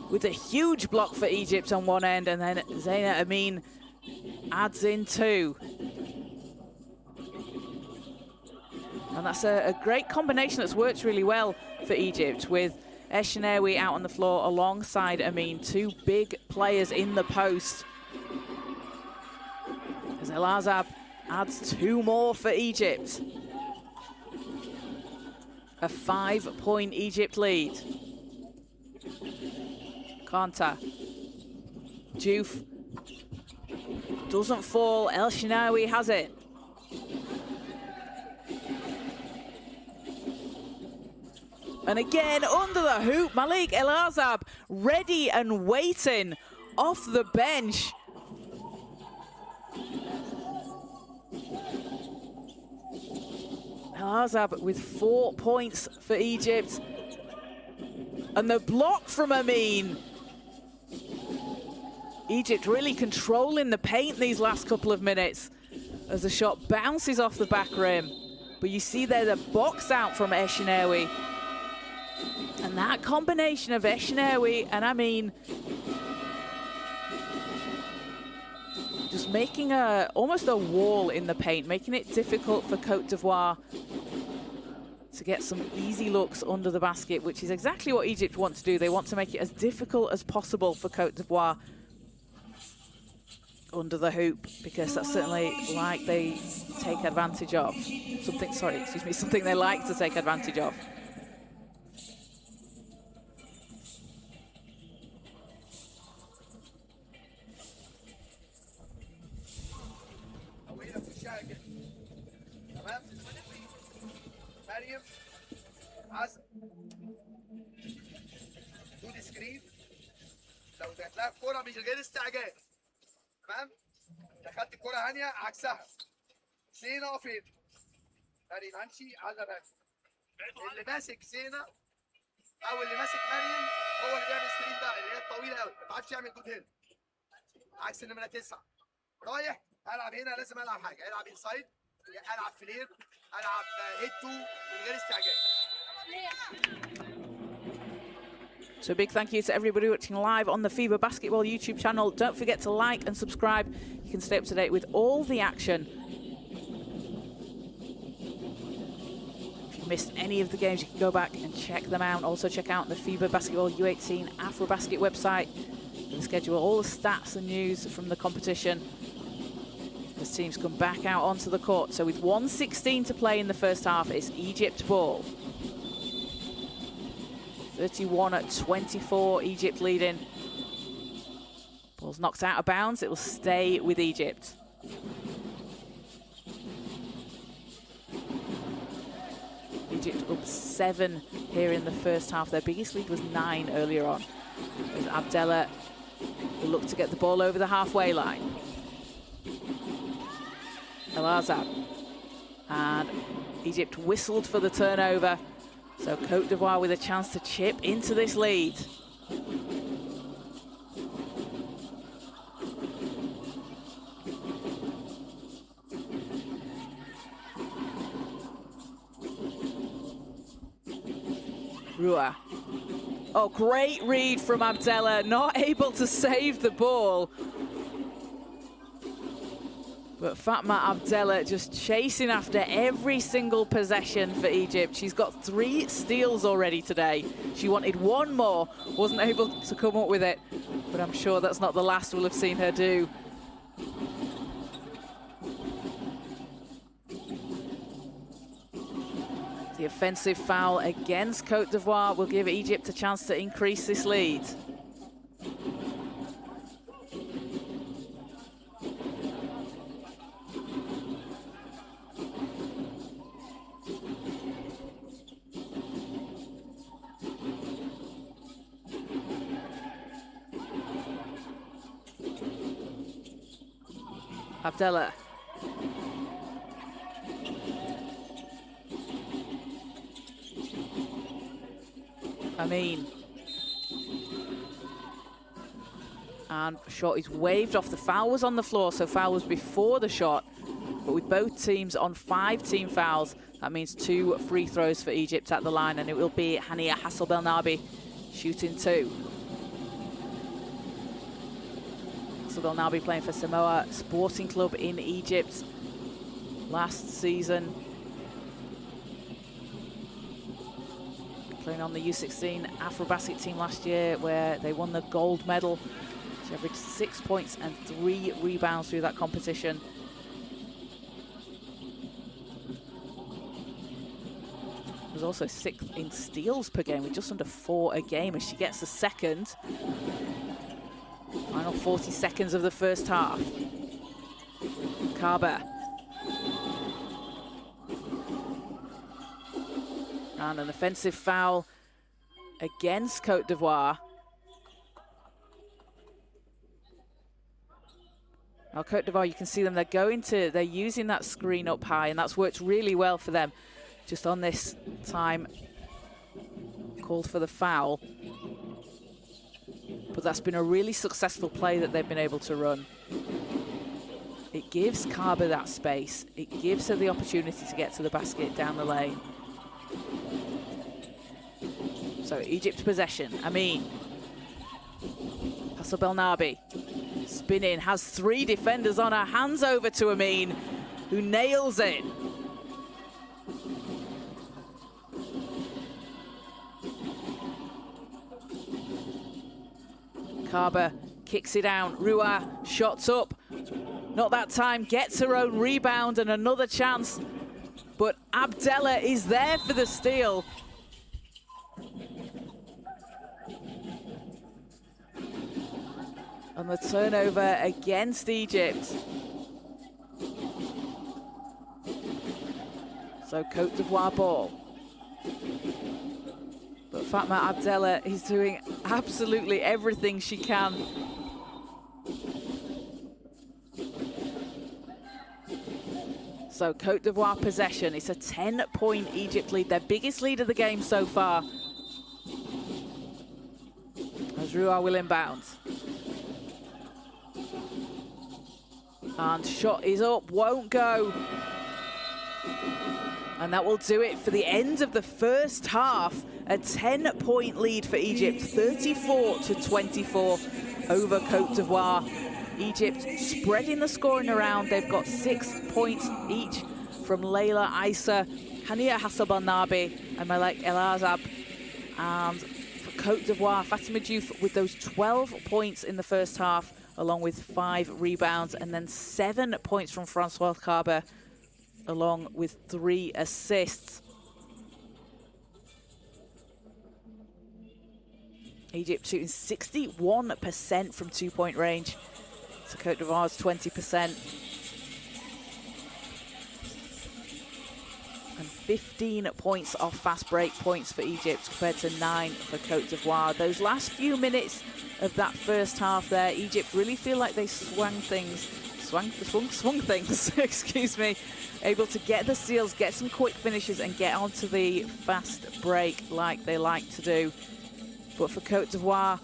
with a huge block for Egypt on one end, and then Zaina Amin adds in 2. And that's a great combination that's worked really well for Egypt, with Eshinawi out on the floor alongside Amin, 2 big players in the post. As El Azab adds 2 more for Egypt. A 5-point Egypt lead. Kanta. Diouf doesn't fall. El Shinawi has it. And again, under the hoop, Malik El Azab ready and waiting off the bench. El Azab with 4 points for Egypt. And the block from Amin. Egypt really controlling the paint these last couple of minutes as the shot bounces off the back rim. But you see there the box out from Eshinawi. And that combination of Eshinawi and Amin just making almost a wall in the paint, making it difficult for Côte d'Ivoire to get some easy looks under the basket, which is exactly what Egypt want to do. They want to make it as difficult as possible for Côte d'Ivoire under the hoop, because that's certainly like they take advantage of. Something they like to take advantage of. دون سكرين لو جات لها الكوره من غير استعجال. تمام؟ دخلت الكوره هانيه عكسها. زينه فين؟ مريم هنشي على مريم. اللي ماسك زينه او اللي ماسك مريم هو اللي بيعمل سكرين ده، اللي هي الطويله قوي، ما تعرفش يعمل جود هنا. عكس النمره 9. رايح العب هنا، لازم العب حاجه، العب انسايد، العب فلير، العب هيد تو من غير استعجال. So a big thank you to everybody watching live on the FIBA Basketball YouTube channel. Don't forget to like and subscribe. You can stay up to date with all the action. If you missed any of the games, you can go back and check them out. Also check out the FIBA Basketball U18 AfroBasket website for the schedule, all the stats and news from the competition as teams come back out onto the court. So with 1:16 to play in the first half, it's Egypt ball. 31-24, Egypt leading. Ball's knocked out of bounds, it will stay with Egypt. Egypt up 7 here in the first half. Their biggest lead was 9 earlier on. As Abdallah will look to get the ball over the halfway line. El Azab. And Egypt whistled for the turnover. So Côte d'Ivoire with a chance to chip into this lead. Rua. Oh, great read from Abdallah, not able to save the ball. But Fatma Abdallah just chasing after every single possession for Egypt. She's got 3 steals already today. She wanted 1 more, wasn't able to come up with it. But I'm sure that's not the last we'll have seen her do. The offensive foul against Côte d'Ivoire will give Egypt a chance to increase this lead. Abdallah. Amin. And shot is waved off. The foul was on the floor, so foul was before the shot. But with both teams on 5 team fouls, that means 2 free throws for Egypt at the line, and it will be Hania Hasselbelnabi shooting 2. Hasselbelnabi playing for Samoa Sporting Club in Egypt last season. Playing on the U16 AfroBasket team last year, where they won the gold medal. She averaged 6 points and 3 rebounds through that competition. Was also 6th in steals per game, with just under 4 a game, as she gets the second. Final 40 seconds of the first half. Kaba. And an offensive foul against Côte d'Ivoire. Now Côte d'Ivoire, you can see them, they're using that screen up high, and that's worked really well for them. Just on this time, called for the foul. But that's been a really successful play that they've been able to run. It gives Kaba that space. It gives her the opportunity to get to the basket down the lane. So Egypt possession. Amin. Hasselbelnabi. Spinning, has 3 defenders on her. Hands over to Amin, who nails it. Kaba kicks it down. Rua shots up. Not that time. Gets her own rebound and another chance. But Abdella is there for the steal. And the turnover against Egypt. So Côte d'Ivoire ball. But Fatma Abdella is doing absolutely everything she can. So Côte d'Ivoire possession. It's a 10-point Egypt lead, their biggest lead of the game so far. As Rua will inbound. And shot is up, won't go. And that will do it for the end of the first half. A 10-point lead for Egypt, 34-24 over Côte d'Ivoire. Egypt spreading the scoring around. They've got 6 points each from Leila Issa, Hania Hassaban-Nabi and Malek El Azab. And for Côte d'Ivoire, Fatima Diouf with those 12 points in the first half, along with 5 rebounds, and then 7 points from Francois Kaba, along with 3 assists. Egypt shooting 61% from 2-point range to Côte d'Ivoire's 20%. And 15 points off fast break points for Egypt compared to 9 for Côte d'Ivoire. Those last few minutes of that first half there, Egypt really feel like they swung things, excuse me, able to get the steals, get some quick finishes and get onto the fast break like they like to do. But for Côte d'Ivoire,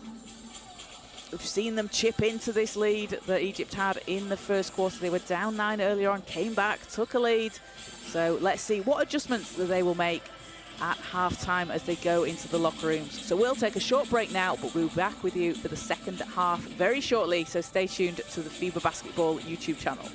we've seen them chip into this lead that Egypt had in the first quarter. They were down 9 earlier on, came back, took a lead. So let's see what adjustments that they will make at halftime as they go into the locker rooms. So we'll take a short break now, but we'll be back with you for the second half very shortly. So stay tuned to the FIBA Basketball YouTube channel.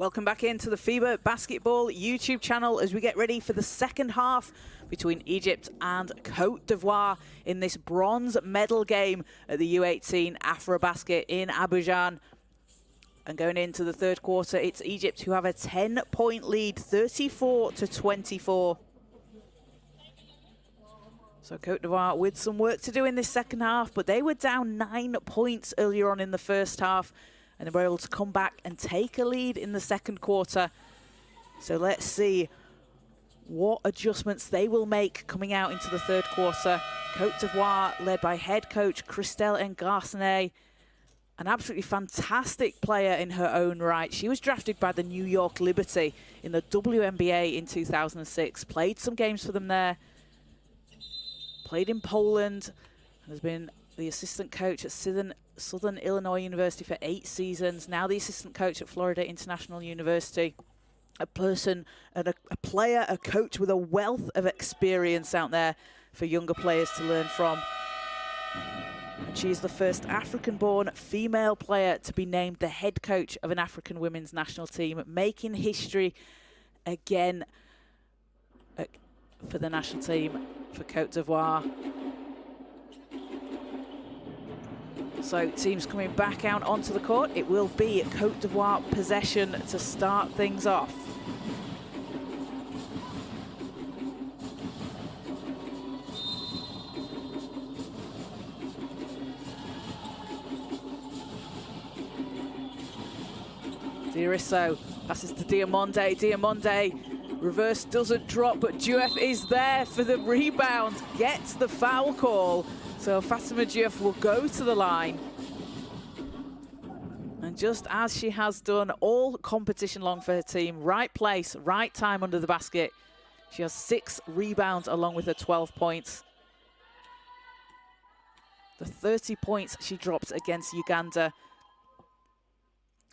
Welcome back into the FIBA Basketball YouTube channel as we get ready for the second half between Egypt and Côte d'Ivoire in this bronze medal game at the U18 AfroBasket in Abidjan. And going into the third quarter, it's Egypt who have a 10-point lead, 34-24. So Côte d'Ivoire with some work to do in this second half, but they were down 9 points earlier on in the first half, and they were able to come back and take a lead in the second quarter. So let's see what adjustments they will make coming out into the third quarter. Côte d'Ivoire, led by head coach Christelle Ngarsenet, an absolutely fantastic player in her own right. She was drafted by the New York Liberty in the WNBA in 2006, played some games for them there, played in Poland, and has been the assistant coach at Southern Illinois University for 8 seasons, now the assistant coach at Florida International University. A person, and a player, a coach with a wealth of experience out there for younger players to learn from. And she's the first African-born female player to be named the head coach of an African women's national team, making history again for the national team for Côte d'Ivoire. So teams coming back out onto the court. It will be Côte d'Ivoire possession to start things off. Diarisso passes to Diamonde. Diamonde, reverse doesn't drop, but Diouf is there for the rebound, gets the foul call. So Fatima Diouf will go to the line. And just as she has done all competition long for her team, right place, right time under the basket. She has 6 rebounds along with her 12 points. The 30 points she dropped against Uganda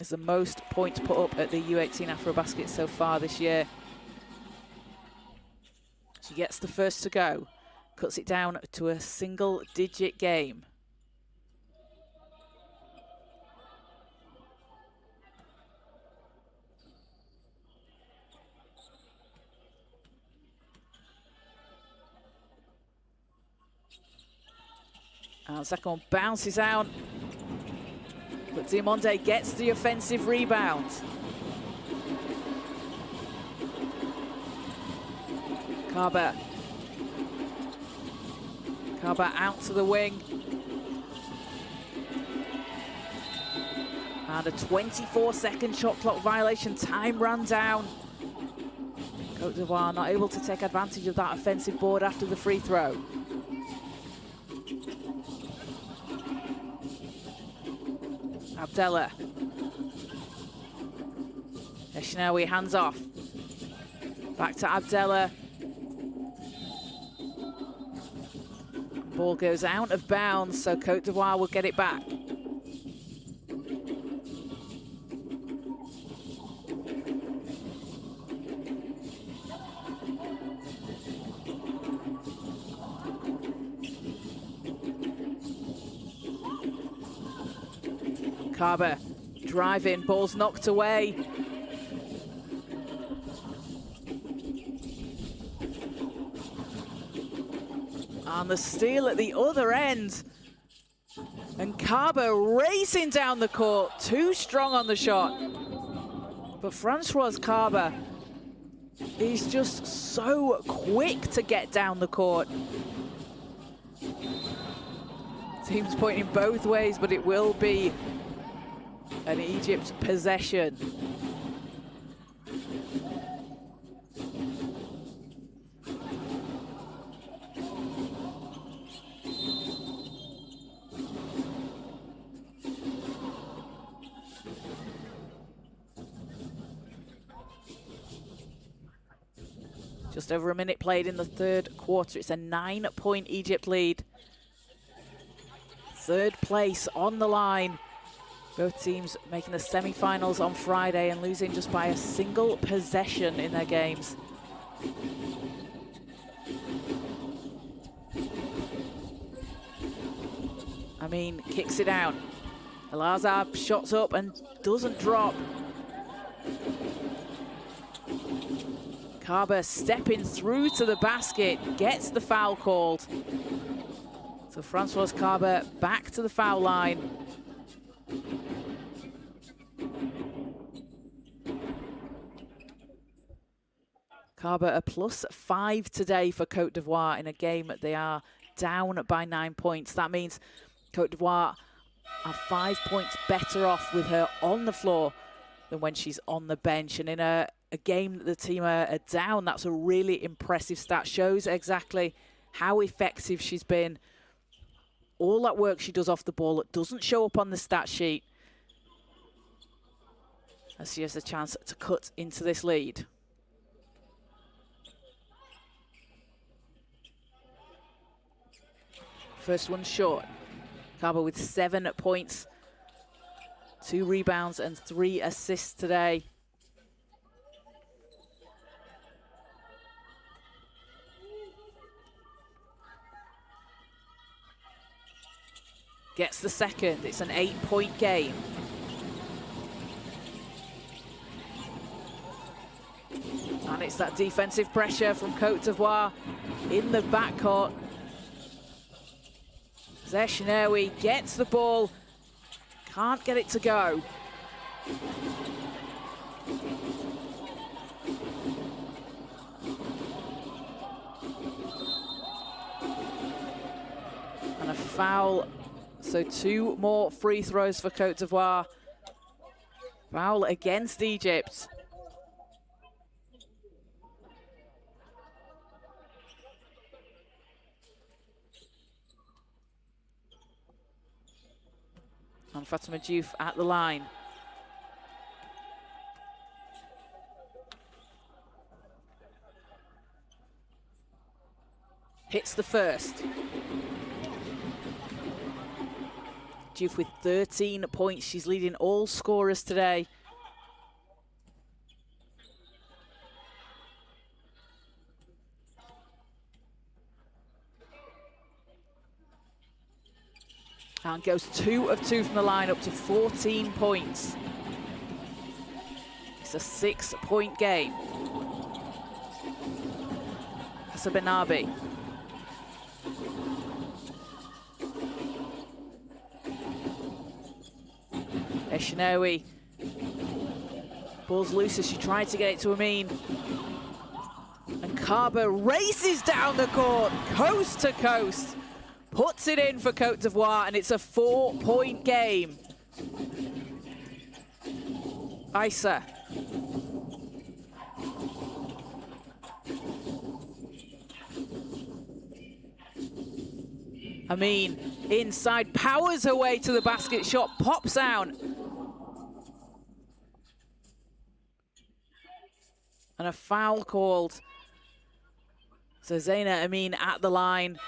is the most points put up at the U18 AfroBasket so far this year. She gets the first to go. Cuts it down to a single-digit game. And second one bounces out, but Diamonde gets the offensive rebound. Kaba out to the wing. And a 24-second shot clock violation. Time ran down. Côte d'Ivoire not able to take advantage of that offensive board after the free throw. Abdallah. Eshnawi hands off. Back to Abdallah. Ball goes out of bounds, so Côte d'Ivoire will get it back. Kaba driving, ball's knocked away. And the steal at the other end. And Kaba racing down the court, too strong on the shot. But Francoise Kaba is just so quick to get down the court. Teams pointing both ways, but it will be an Egypt possession. Just over a minute played in the third quarter. It's a 9-point Egypt lead. Third place on the line. Both teams making the semi-finals on Friday and losing just by a single possession in their games. Amin kicks it out. Alazab shots up and doesn't drop. Kaba stepping through to the basket, gets the foul called. So Francoise Kaba back to the foul line. Kaba a +5 today for Côte d'Ivoire in a game they are down by 9 points. That means Côte d'Ivoire are 5 points better off with her on the floor than when she's on the bench. And in a game that the team are down, that's a really impressive stat. Shows exactly how effective she's been. All that work she does off the ball, it doesn't show up on the stat sheet. As she has a chance to cut into this lead. First one short. Kaba with 7 points, 2 rebounds and 3 assists today. Gets the second. It's an 8-point game. And it's that defensive pressure from Côte d'Ivoire in the backcourt. Zeshinawi gets the ball, can't get it to go. And a foul, so 2 more free throws for Côte d'Ivoire. Foul against Egypt. And Fatima Diouf at the line. Hits the first. Diouf with 13 points. She's leading all scorers today. And goes 2 of 2 from the line, up to 14 points. It's a 6-point game. Hassabenabi. Eshinawi. Ball's loose as she tried to get it to Amin. And Kaba races down the court, coast to coast. Puts it in for Côte d'Ivoire, and it's a 4-point game. Issa. Amin inside, powers her way to the basket, shot pops out. And a foul called. So Zaina Amin at the line.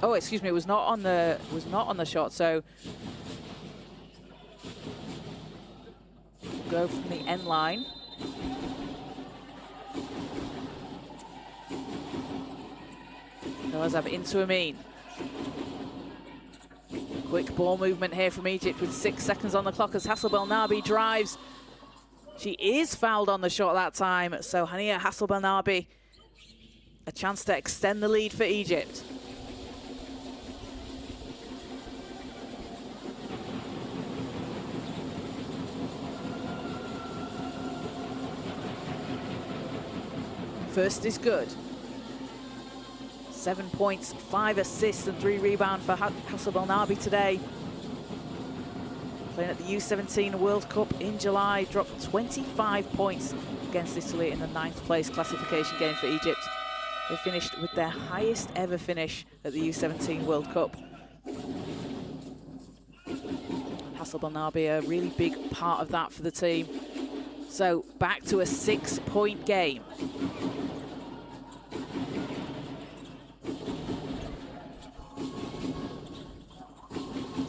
Oh, excuse me, it was not on the shot, so go from the end line. Elazab into Amin. Quick ball movement here from Egypt with 6 seconds on the clock as Hasselbelnabi drives. She is fouled on the shot that time, so Hania Hasselbelnabi, a chance to extend the lead for Egypt. First is good. 7 points, 5 assists and 3 rebounds for Hasselbelnabi today. Playing at the U17 World Cup in July, dropped 25 points against Italy in the 9th place classification game for Egypt. They finished with their highest ever finish at the U17 World Cup. Hasselbelnabi, a really big part of that for the team. So back to a 6-point game.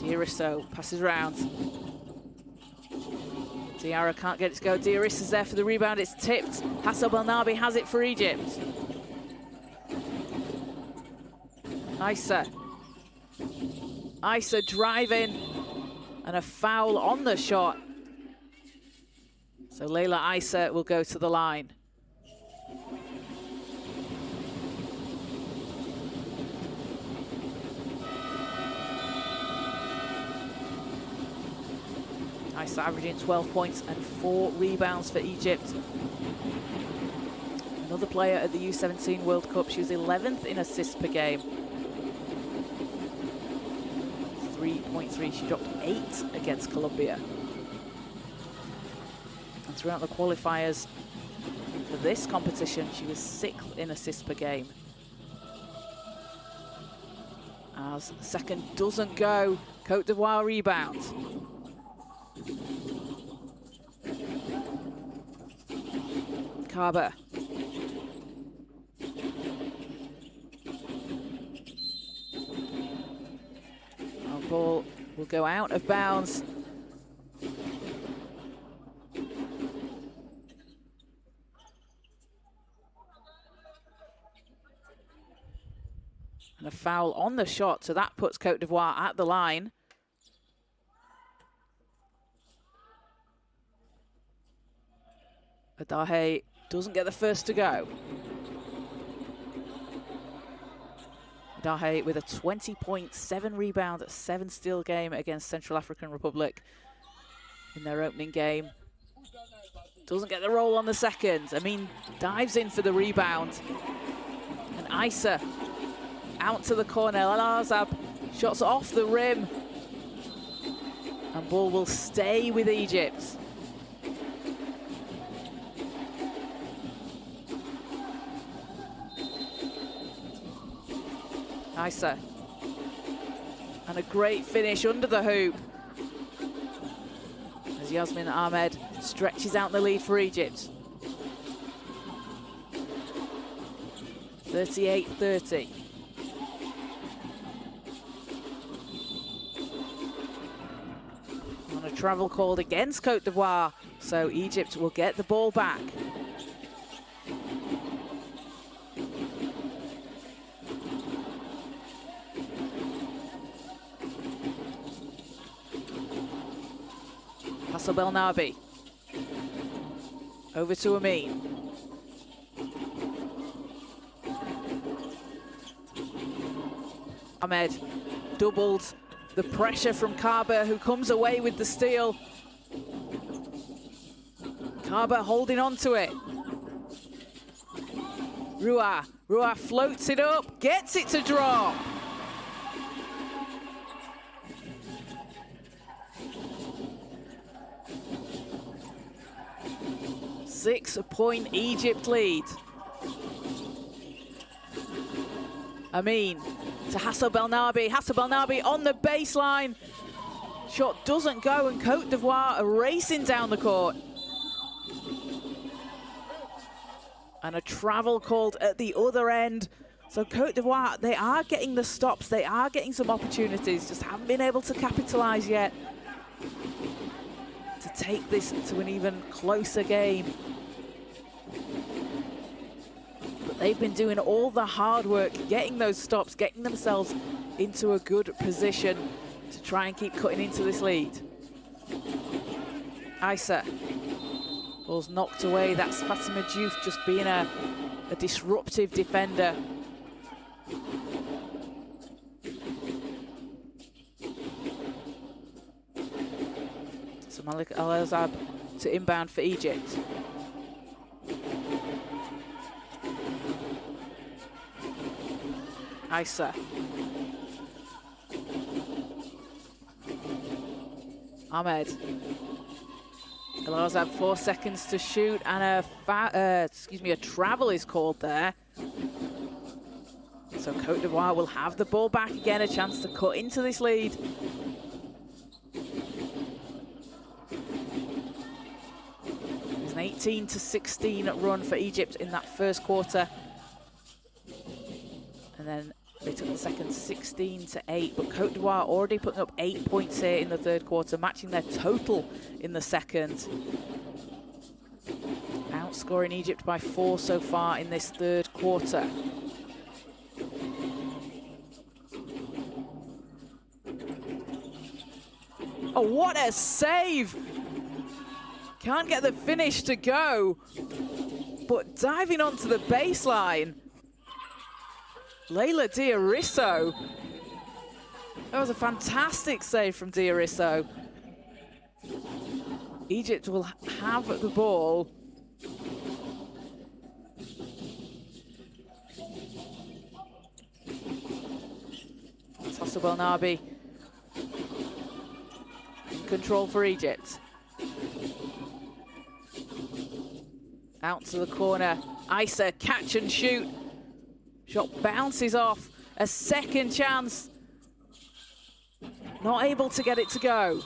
Diarisso passes around. Diarra can't get it to go. Diarisso's there for the rebound. It's tipped. Hasselbelnabi has it for Egypt. Issa. Issa driving, and a foul on the shot. So Layla Issa will go to the line. Issa averaging 12 points and 4 rebounds for Egypt. Another player at the U17 World Cup. She was 11th in assists per game. 3.3. She dropped 8 against Colombia. And throughout the qualifiers for this competition, she was 6th in assists per game. As second doesn't go, Côte d'Ivoire rebound. Carver. Our ball will go out of bounds. And a foul on the shot, so that puts Côte d'Ivoire at the line. Adahe doesn't get the first to go. Adahe with a 20.7 rebound, 7 steal game against Central African Republic in their opening game. Doesn't get the roll on the second. Amin dives in for the rebound. And Issa out to the corner. El Azab shots off the rim. And ball will stay with Egypt. Issa. And a great finish under the hoop. As Yasmin Ahmed stretches out the lead for Egypt. 38-30. On a travel called against Côte d'Ivoire, so Egypt will get the ball back. Belnabi. Over to Amin. Ahmed doubled the pressure from Kaba, who comes away with the steal. Kaba holding on to it. Rua floats it up, gets it to drop. Six-point Egypt lead. Amin to Hassan Belnabi. Hassan Belnabi on the baseline. Shot doesn't go, and Côte d'Ivoire are racing down the court. And a travel called at the other end. So Côte d'Ivoire, they are getting the stops. They are getting some opportunities. Just haven't been able to capitalize yet to take this to an even closer game. But they've been doing all the hard work, getting those stops, getting themselves into a good position to try and keep cutting into this lead. Issa. Ball's knocked away. That's Fatima Diouf just being a disruptive defender. So Malik Al-Azab to inbound for Egypt. Issa. Ahmed. Al-Azab 4 seconds to shoot, and a travel is called there. So Côte d'Ivoire will have the ball back again, a chance to cut into this lead. There's an 18-16 run for Egypt in that first quarter. And then they took the second 16-8, but Côte d'Ivoire already putting up 8 points here in the third quarter, matching their total in the second. Outscoring Egypt by 4 so far in this third quarter. Oh, what a save! Can't get the finish to go, but diving onto the baseline. Leila Diarisso. That was a fantastic save from Diarisso. Egypt will have the ball. It's Hassan Belnabi in control for Egypt. Out to the corner. Isa, catch and shoot. Shot bounces off. A second chance. Not able to get it to go.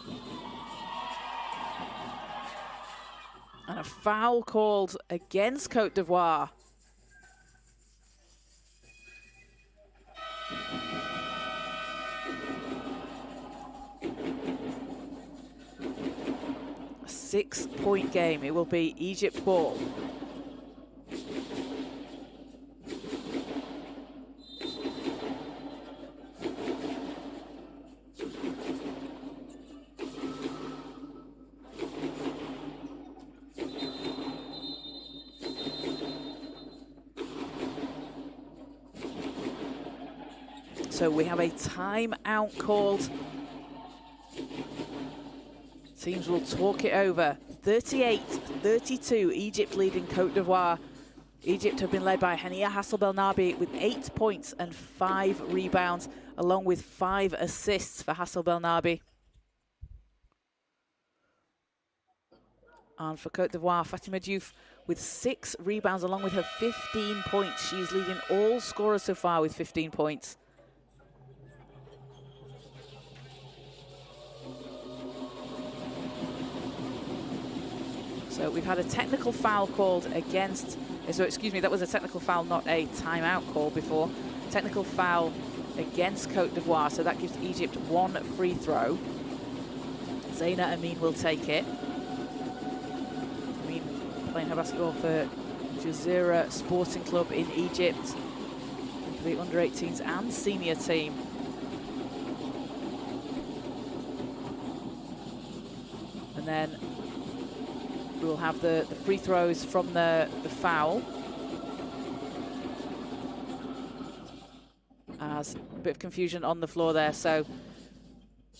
And a foul called against Côte d'Ivoire. A 6-point game. It will be Egypt ball. So we have a timeout called. Teams will talk it over. 38-32, Egypt leading Côte d'Ivoire. Egypt have been led by Hania Hassan Belnabi with 8 points and 5 rebounds, along with 5 assists for Hassan Belnabi. And for Côte d'Ivoire, Fatima Diouf with 6 rebounds, along with her 15 points. She's leading all scorers so far with 15 points. So we've had a technical foul called against, so excuse me, that was a technical foul, not a timeout call before. Technical foul against Côte d'Ivoire, so that gives Egypt 1 free throw. Zaina Amin will take it. Amin playing her basketball for Jazeera Sporting Club in Egypt, for the under-18s and senior team. And then we'll have the free throws from the foul. As a bit of confusion on the floor there. So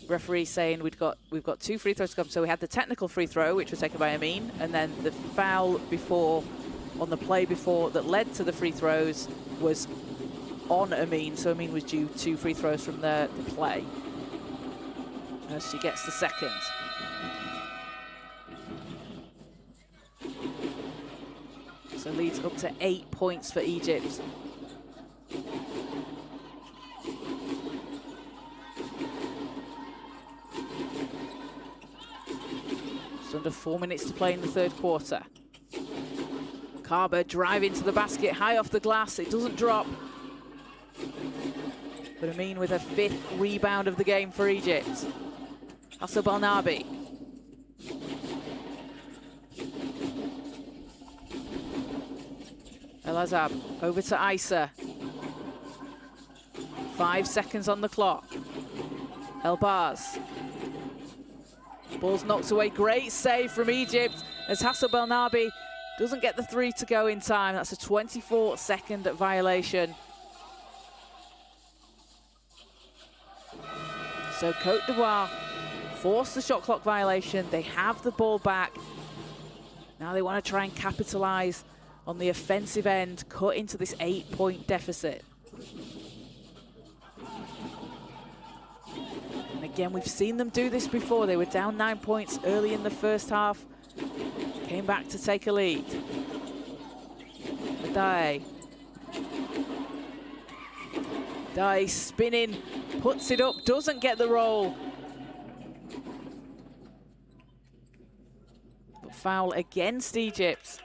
referee saying we've got 2 free throws to come. So we had the technical free throw, which was taken by Amin, and then the foul before, on the play before, that led to the free throws was on Amin. So Amin was due 2 free throws from the play, as she gets the second. So leads up to 8 points for Egypt. Just under 4 minutes to play in the third quarter. Kaba driving to the basket, high off the glass. It doesn't drop. But Amin with a 5th rebound of the game for Egypt. Hassan Belnabi. El Azab over to Isa. 5 seconds on the clock. El Baz. Ball's knocked away. Great save from Egypt as Hassan Belnabi doesn't get the 3 to go in time. That's a 24-second violation. So Côte d'Ivoire forced the shot clock violation. They have the ball back. Now they want to try and capitalize on the offensive end, cut into this 8-point deficit. And again, we've seen them do this before. They were down 9 points early in the first half, came back to take a lead. Dae spinning, puts it up, doesn't get the roll. But foul against Egypt.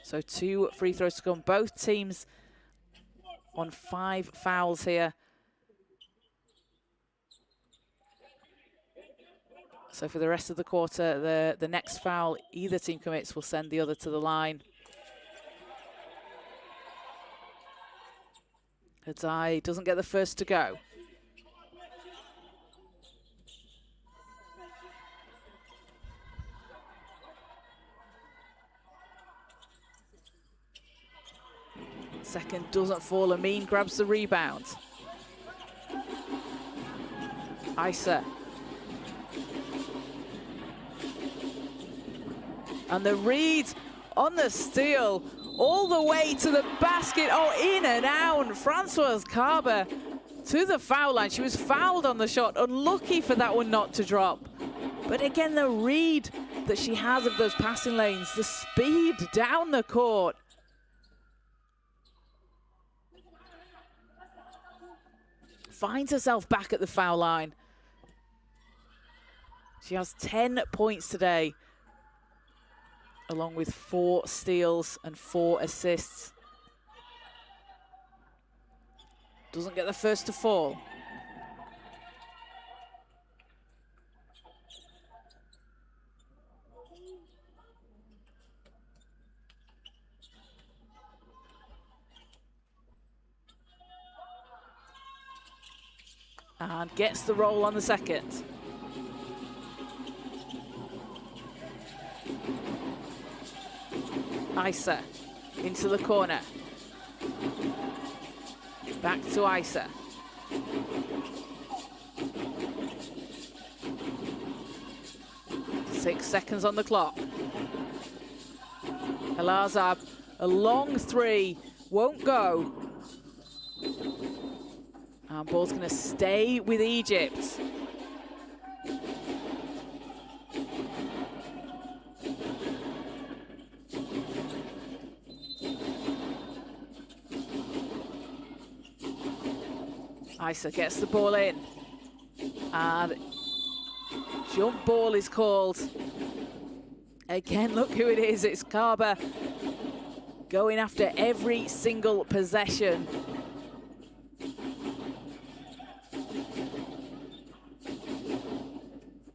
So 2 free throws to come. Both teams on 5 fouls here. So for the rest of the quarter, the next foul either team commits will send the other to the line. Hadai doesn't get the first to go. Second doesn't fall. Amin grabs the rebound. Isa. And the read on the steal all the way to the basket. Oh, in and out. Françoise Carber to the foul line. She was fouled on the shot. Unlucky for that one not to drop. But again, the read that she has of those passing lanes, the speed down the court. Finds herself back at the foul line. She has 10 points today, along with 4 steals and 4 assists. Doesn't get the first to fall. And gets the roll on the second. Isa into the corner. Back to Isa. Six seconds on the clock. Elazab, a long three, won't go. And ball's going to stay with Egypt. Isa gets the ball in. And jump ball is called. Again, look who it is. It's Carber going after every single possession.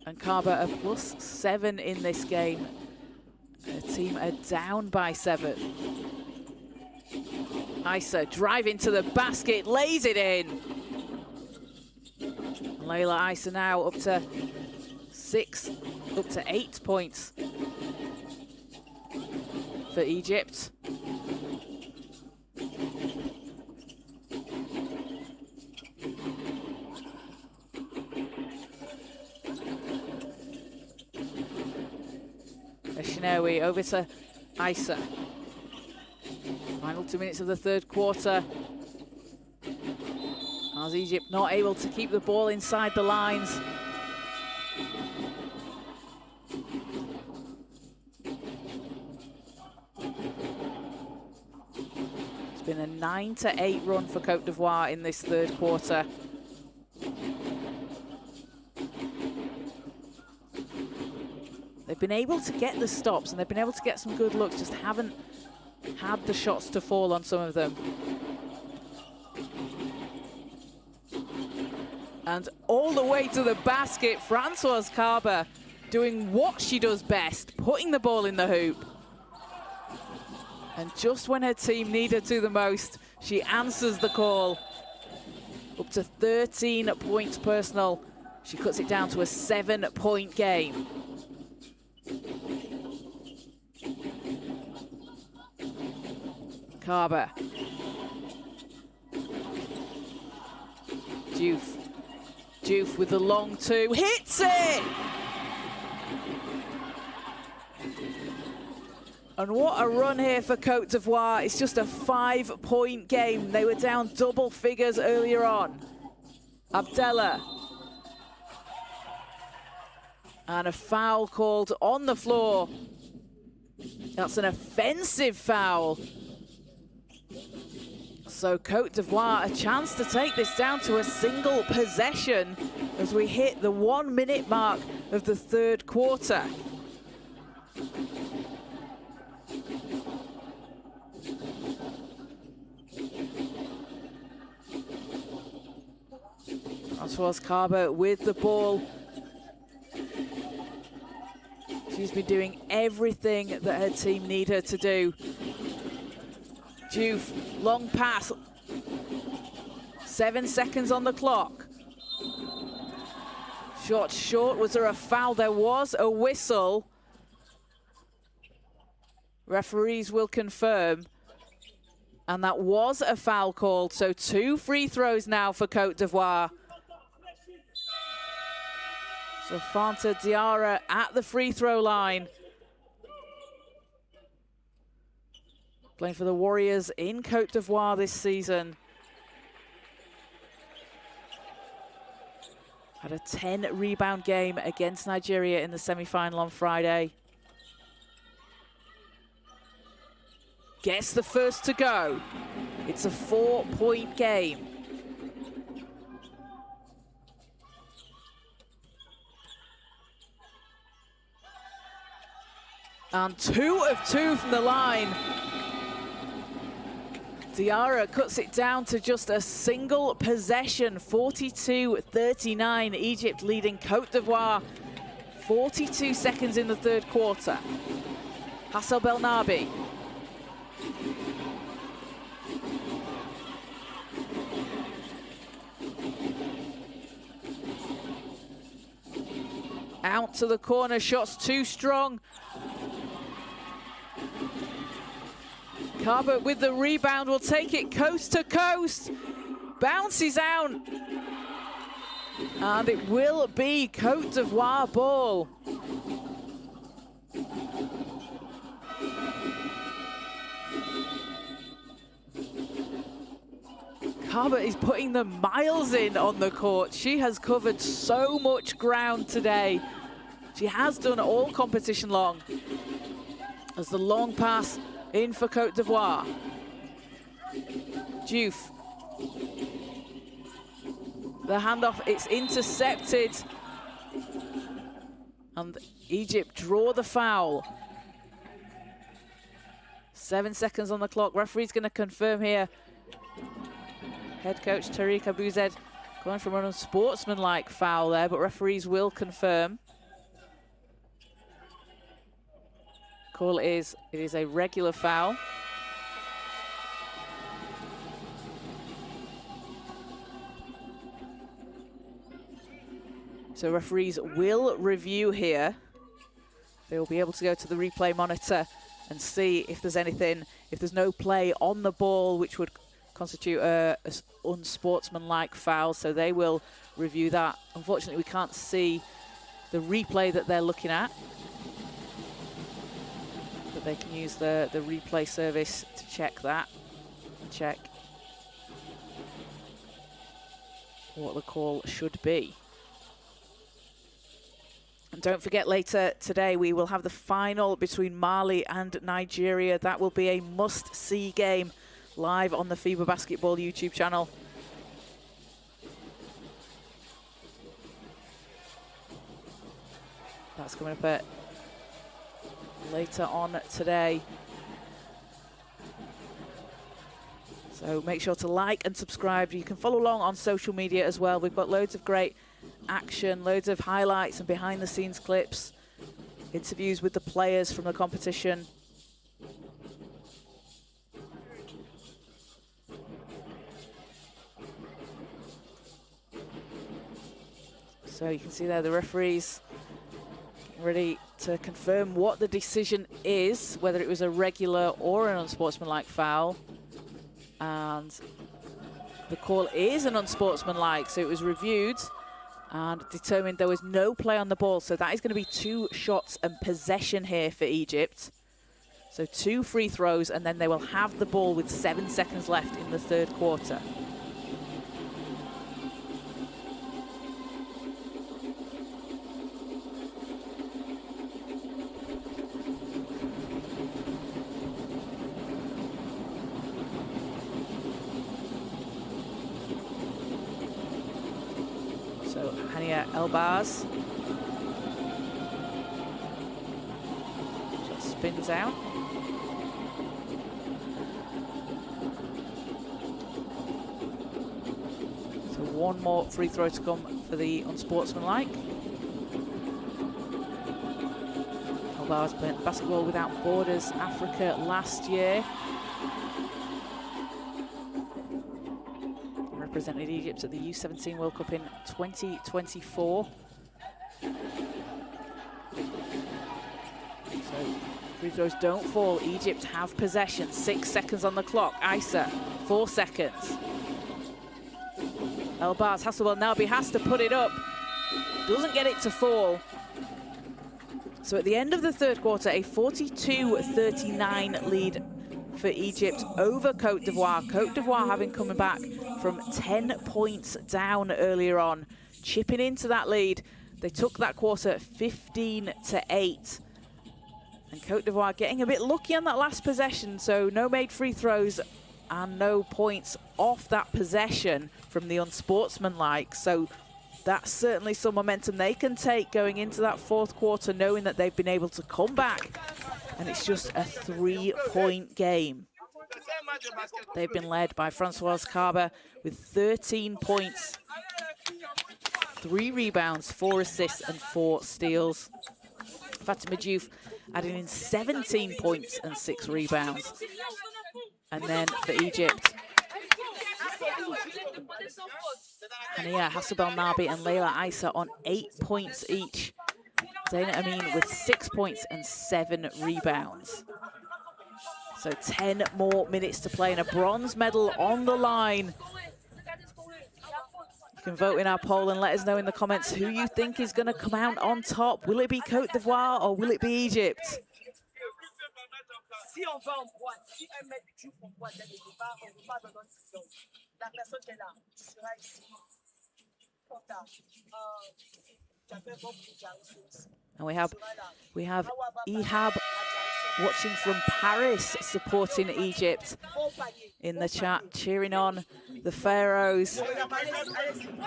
And Carber a +7 in this game. Her team are down by 7. Isa driving to the basket, lays it in. Layla Isa now up to 8 points for Egypt. Eshinawi over to Isa. Final 2 minutes of the third quarter. As Egypt not able to keep the ball inside the lines. It's been a 9-8 run for Côte d'Ivoire in this third quarter. They've been able to get the stops and they've been able to get some good looks, just haven't had the shots to fall on some of them. And all the way to the basket, Françoise Carber doing what she does best, putting the ball in the hoop. And just when her team need her to the most, she answers the call. Up to 13 points personal. She cuts it down to a 7-point game. Carber. Diouf with the long two, hits it! And what a run here for Côte d'Ivoire. It's just a 5-point game. They were down double figures earlier on. Abdallah. And a foul called on the floor. That's an offensive foul. So Côte d'Ivoire, a chance to take this down to a single possession as we hit the 1-minute mark of the third quarter. Françoise Carber with the ball. She's been doing everything that her team need her to do. Diouf, long pass. 7 seconds on the clock. Short. Was there a foul? There was a whistle. Referees will confirm. And that was a foul called, so 2 free throws now for Côte d'Ivoire. So Fanta Diarra at the free throw line. Playing for the Warriors in Côte d'Ivoire this season. Had a 10-rebound game against Nigeria in the semi-final on Friday. Gets the first to go. It's a 4-point game. And 2 of 2 from the line. Diarra cuts it down to just a single possession, 42-39. Egypt leading Côte d'Ivoire. 42 seconds in the third quarter. Hassel Belnabi. Out to the corner, shots too strong. Kaba with the rebound will take it coast to coast. Bounces out. And it will be Côte d'Ivoire ball. Kaba is putting the miles in on the court. She has covered so much ground today. She has done all competition long. As the long pass in for Côte d'Ivoire. Diouf. The handoff, it's intercepted. And Egypt draw the foul. 7 seconds on the clock. Referee's going to confirm here. Head coach Tariq Abouzed going from an unsportsmanlike foul there, but referees will confirm. Call is, it is a regular foul. So referees will review here. They will be able to go to the replay monitor and see if there's anything, if there's no play on the ball which would constitute a unsportsmanlike foul, so they will review that. Unfortunately, we can't see the replay that they're looking at, but they can use the replay service to check that, and check what the call should be. And don't forget, later today we will have the final between Mali and Nigeria. That will be a must-see game live on the FIBA Basketball YouTube channel. That's coming up later on today. So make sure to like and subscribe. You can follow along on social media as well. We've got loads of great action, loads of highlights and behind-the-scenes clips, interviews with the players from the competition. So you can see there the referees ready to confirm what the decision is, whether it was a regular or an unsportsmanlike foul. And the call is an unsportsmanlike, so it was reviewed and determined there was no play on the ball. So that is going to be 2 shots and possession here for Egypt. So 2 free throws, and then they will have the ball with 7 seconds left in the third quarter. Elbaz. Just spins out. So 1 more free throw to come for the unsportsmanlike. Elbaz playing Basketball Without Borders Africa last year. Represented Egypt at the U17 World Cup in 2024. So Free throws don't fall. Egypt have possession. 6 seconds on the clock. Isa, 4 seconds. Elbaz Hasselbel-Nabi has to put it up. Doesn't get it to fall. So at the end of the third quarter, a 42-39 lead for Egypt over Côte d'Ivoire. Côte d'Ivoire having coming back from 10 points down earlier on, chipping into that lead. They took that quarter 15-8. And Côte d'Ivoire getting a bit lucky on that last possession, so no made free throws and no points off that possession from the unsportsmanlike. So that's certainly some momentum they can take going into that fourth quarter, knowing that they've been able to come back. And it's just a 3-point game. They've been led by Françoise Carber with 13 points, 3 rebounds, 4 assists and 4 steals. Fatima Diouf adding in 17 points and 6 rebounds. And then for Egypt, Hania Hasselbel-Nabi and Leila Isa on 8 points each. Zaina Amin with 6 points and 7 rebounds. So 10 more minutes to play and a bronze medal on the line. You can vote in our poll and let us know in the comments who you think is going to come out on top. Will it be Côte d'Ivoire or will it be Egypt? And we have Ihab watching from Paris, supporting Egypt in the chat, cheering on the Pharaohs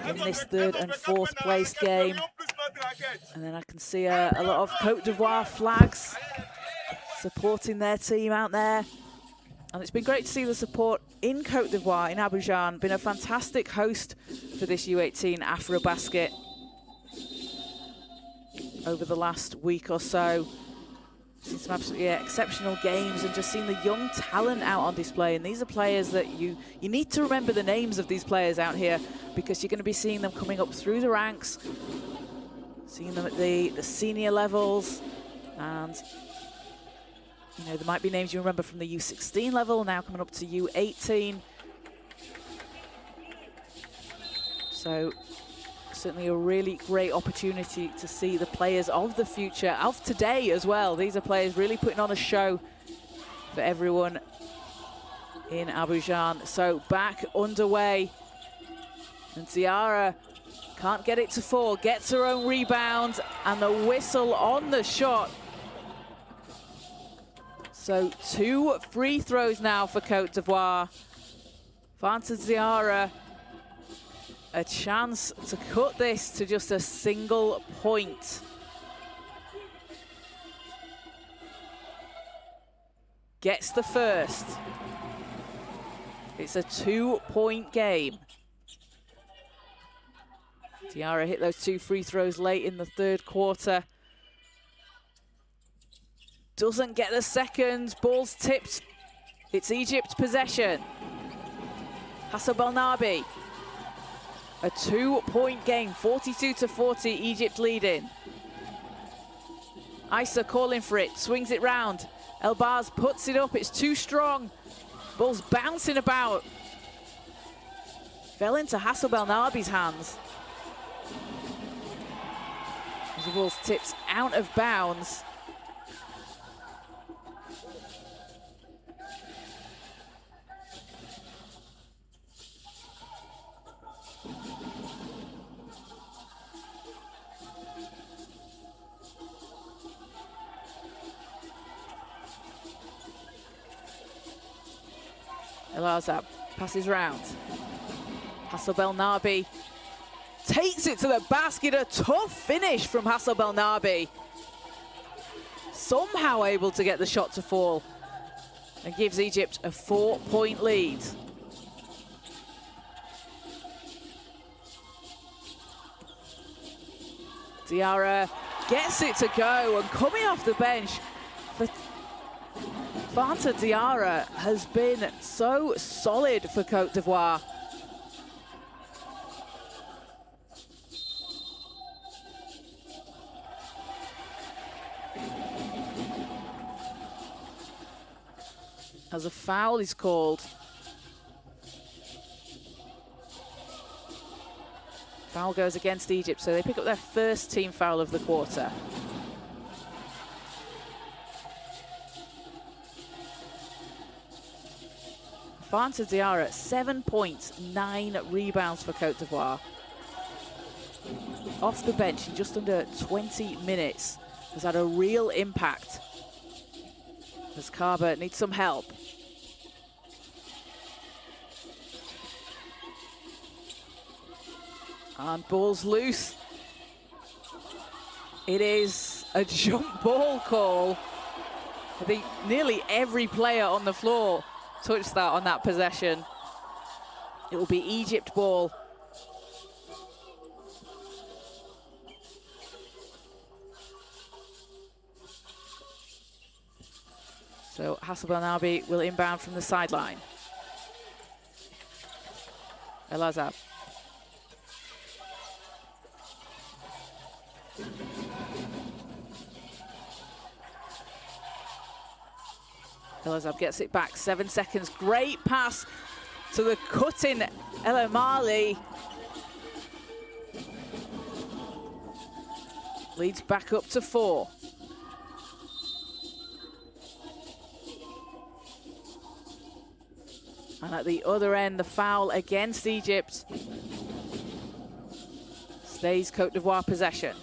in this third and fourth place game. And then I can see a lot of Côte d'Ivoire flags supporting their team out there. And it's been great to see the support in Côte d'Ivoire, in Abidjan. Been a fantastic host for this U18 AfroBasket over the last week or so. Seen some absolutely exceptional games and just seen the young talent out on display. And these are players that you need to remember the names of these players out here, because you're going to be seeing them coming up through the ranks, seeing them at the senior levels. And you know, there might be names you remember from the U16 level, now coming up to U18. So certainly a really great opportunity to see the players of the future, of today as well. These are players really putting on a show for everyone in Abidjan. So back underway, and Ziara can't get it to fall, gets her own rebound, and the whistle on the shot. So 2 free throws now for Côte d'Ivoire. Fanta Ziara, a chance to cut this to just a single point. Gets the first. It's a 2-point game. Diarra hit those 2 free throws late in the third quarter. Doesn't get the second. Ball's tipped. It's Egypt's possession. Hasselbel-Nabi. A 2-point game, 42-40, Egypt leading. Isa calling for it, swings it round. Elbaz puts it up, it's too strong. Ball's bouncing about. Fell into Hasselbel-Nabi's hands. As the ball's tipped out of bounds. Elazab passes round. Hasselbel-Nabi takes it to the basket. A tough finish from Hasselbel-Nabi. Somehow able to get the shot to fall and gives Egypt a 4-point lead. Diarra gets it to go, and coming off the bench for Fanta Diarra has been so solid for Côte d'Ivoire. as a foul is called. Foul goes against Egypt, so they pick up their first team foul of the quarter. Fanta Diarra, 7 points, 9 rebounds for Côte d'Ivoire. Off the bench in just under 20 minutes, has had a real impact. As Kaba needs some help. And ball's loose. It is a jump ball call. I think nearly every player on the floor touched that on that possession. It will be Egypt ball. So Hassel Belnabi will inbound from the sideline. Elazab. Elazab gets it back, 7 seconds. Great pass to the cutting El Amali. Leads back up to 4. And at the other end, the foul against Egypt. Stays Côte d'Ivoire possession.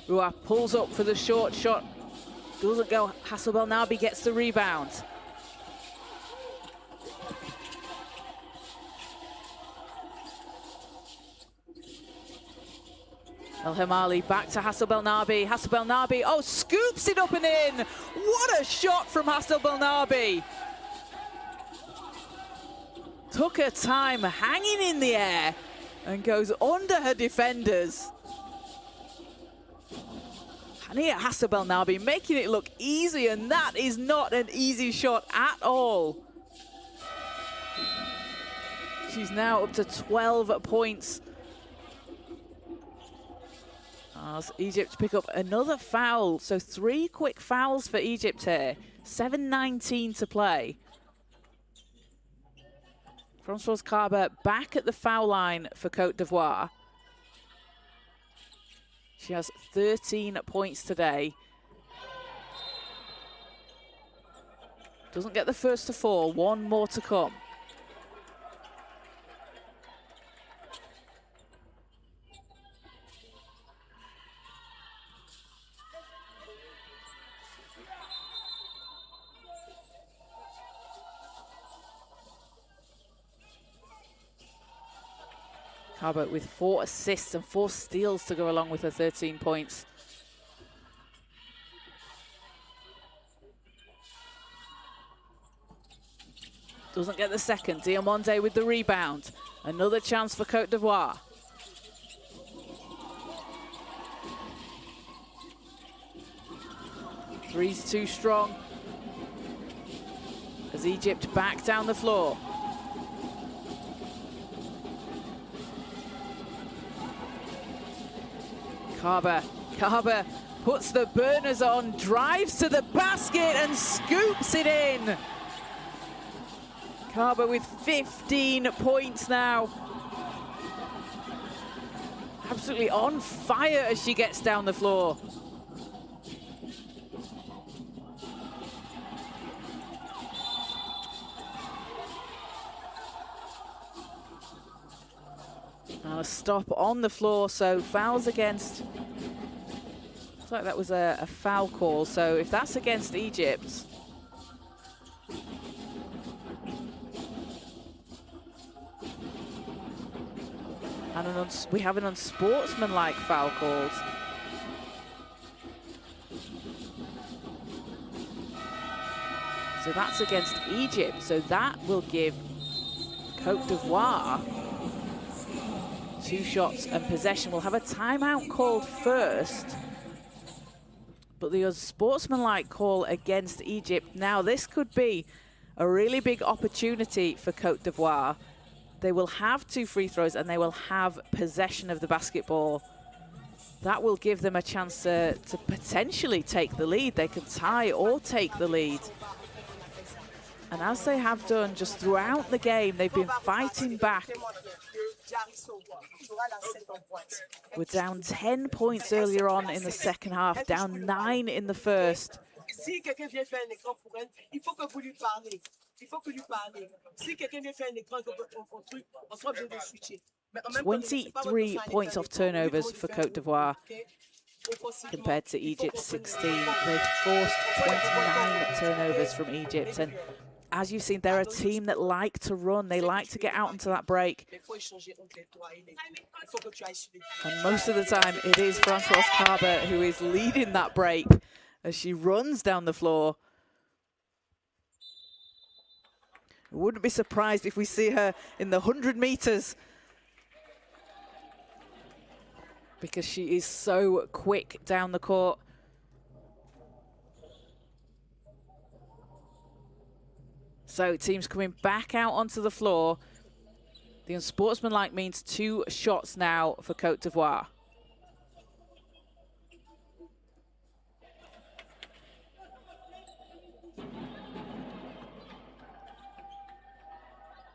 Rua pulls up for the short shot. Doesn't go. Hassel Belnabi gets the rebound. El Hamali back to Hassel Belnabi. Hassel Belnabi, oh, scoops it up and in. What a shot from Hassel Belnabi. Took her time hanging in the air and goes under her defenders. Hania Hassel Belnabi making it look easy, and that is not an easy shot at all. She's now up to 12 points. As Egypt pick up another foul, so 3 quick fouls for Egypt here. 7:19 to play. Françoise Kaba back at the foul line for Côte d'Ivoire. She has 13 points today. Doesn't get the first to 4, 1 more to come. Kaba with 4 assists and 4 steals to go along with her 13 points. Doesn't get the second. Diamonde with the rebound. Another chance for Côte d'Ivoire. Three's too strong. As Egypt back down the floor. Kaba puts the burners on, drives to the basket and scoops it in. Kaba with 15 points now. Absolutely on fire as she gets down the floor. Now a stop on the floor, so fouls against. Looks like that was a foul call, so if that's against Egypt. And we have an unsportsmanlike foul called. So that's against Egypt, so that will give Côte d'Ivoire 2 shots and possession. We'll have a timeout called first. But the unsportsmanlike call against Egypt. Now, this could be a really big opportunity for Côte d'Ivoire. They will have 2 free throws and they will have possession of the basketball. That will give them a chance to potentially take the lead. They could tie or take the lead. And as they have done just throughout the game, they've been fighting back. We're down 10 points earlier on in the second half, down 9 in the first. 23 points off turnovers for Côte d'Ivoire compared to Egypt's 16. They've forced 29 turnovers from Egypt. And as you've seen, they're a team that like to run. They like to get out into that break. And most of the time, it is Françoise Carber who is leading that break as she runs down the floor. I wouldn't be surprised if we see her in the 100 meters because she is so quick down the court. So teams coming back out onto the floor. The unsportsmanlike means 2 shots now for Côte d'Ivoire.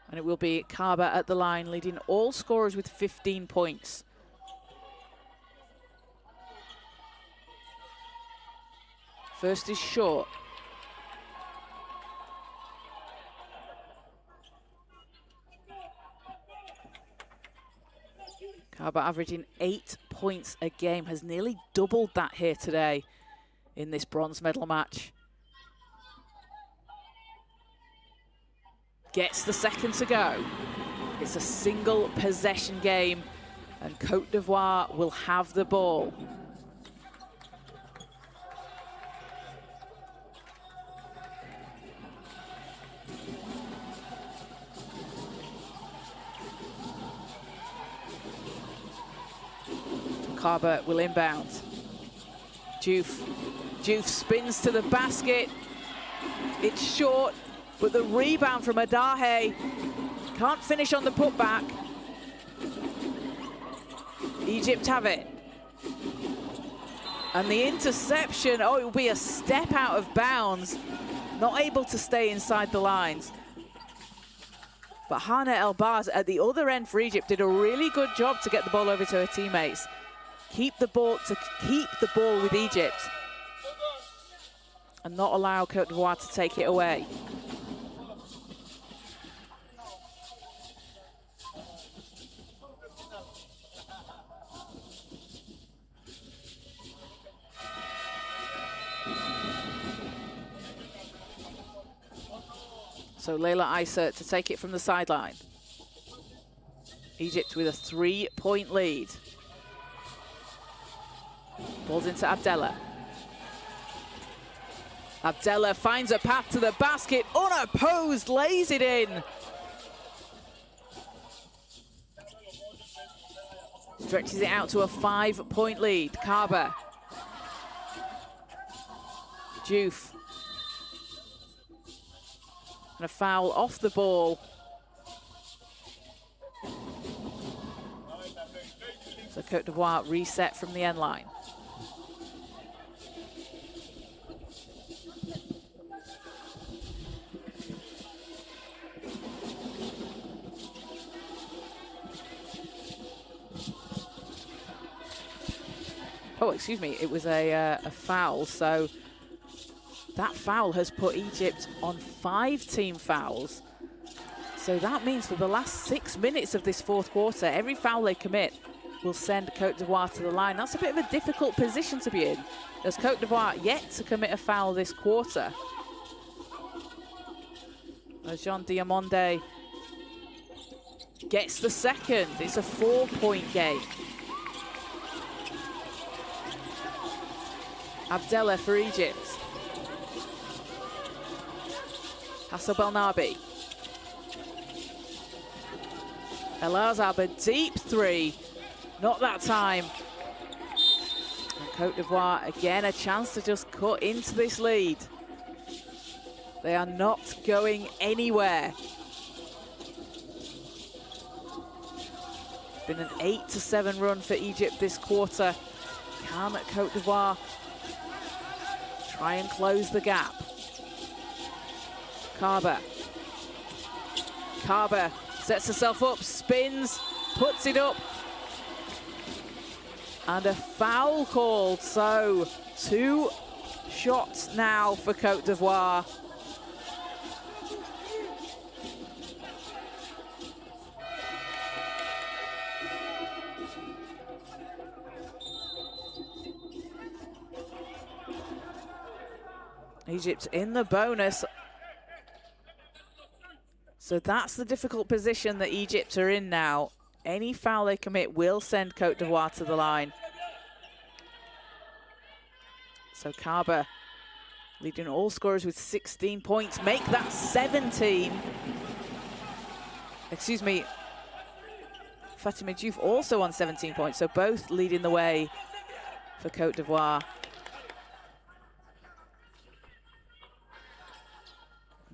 And it will be Carber at the line, leading all scorers with 15 points. First is short. Carber averaging 8 points a game, has nearly doubled that here today in this bronze medal match. Gets the second to go. It's a single possession game and Côte d'Ivoire will have the ball. Carber will inbound. Diouf spins to the basket. It's short, but the rebound from Adahe can't finish on the putback. Egypt have it. And the interception, oh, it will be a step out of bounds. Not able to stay inside the lines. But Hana Elbaz at the other end for Egypt did a really good job to get the ball over to her teammates. Keep the ball with Egypt and not allow Côte d'Ivoire to take it away. So Leila Issa to take it from the sideline. Egypt with a 3-point lead. Ball's into Abdella. Abdella finds a path to the basket, unopposed, lays it in. Stretches it out to a 5-point lead. Carber. Diouf. And a foul off the ball. So Côte d'Ivoire reset from the end line. Oh, excuse me, it was a foul. So that foul has put Egypt on 5 team fouls. So that means for the last 6 minutes of this fourth quarter, every foul they commit will send Côte d'Ivoire to the line. That's a bit of a difficult position to be in, as Côte d'Ivoire yet to commit a foul this quarter. As Jean Diamonde gets the second. It's a 4-point game. Abdella for Egypt. Hassan Belnabi. El Azhar, a deep 3. Not that time. And Côte d'Ivoire, again, a chance to just cut into this lead. They are not going anywhere. Been an 8-7 run for Egypt this quarter. Can Côte d'Ivoire try and close the gap? Carver sets herself up, spins, puts it up. And a foul called, so 2 shots now for Côte d'Ivoire. Egypt in the bonus. So that's the difficult position that Egypt are in now. Any foul they commit will send Côte d'Ivoire to the line. So Kaba leading all scorers with 16 points. Make that 17. Excuse me. Fatima Diouf also on 17 points. So both leading the way for Côte d'Ivoire.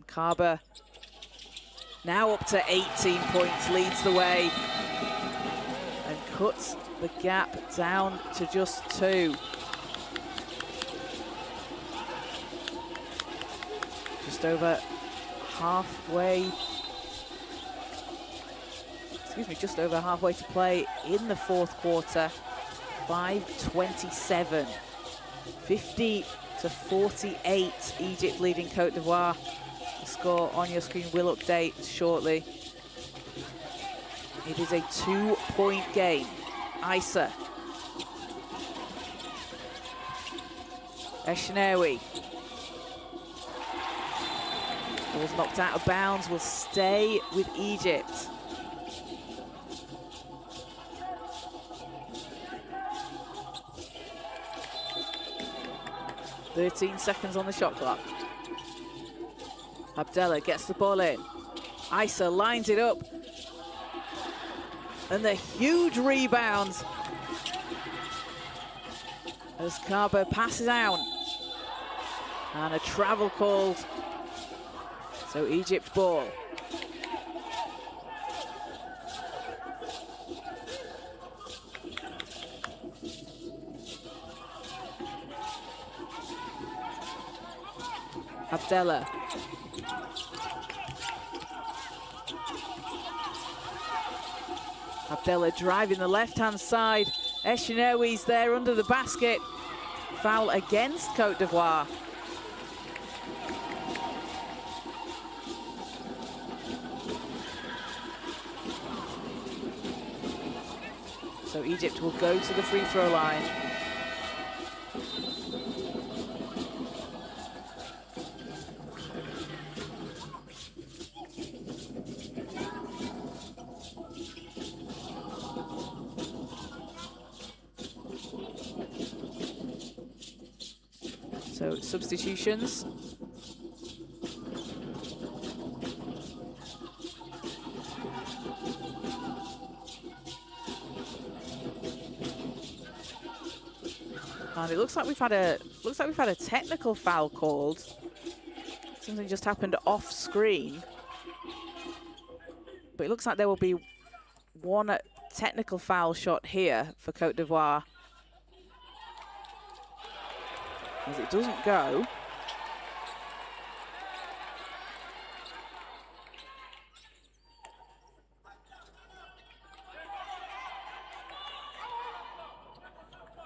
Kaba now up to 18 points, leads the way and cuts the gap down to just 2. Just over halfway, just over halfway to play in the 4th quarter. 5:27, 50-48, Egypt leading Côte d'Ivoire. Score on your screen will update shortly. It is a 2-point game. Issa. Eshnawi. Ball's knocked out of bounds, will stay with Egypt. "13 seconds on the shot clock." Abdallah gets the ball in. Issa lines it up. And the huge rebound as Kaba passes out. And a travel called. So Egypt ball. Abdallah. Abdallah driving the left-hand side. Eshnawi's there under the basket. Foul against Côte d'Ivoire. So Egypt will go to the free throw line. So substitutions. And it looks like we've had a technical foul called. Something just happened off screen. But it looks like there will be one technical foul shot here for Côte d'Ivoire. As it doesn't go.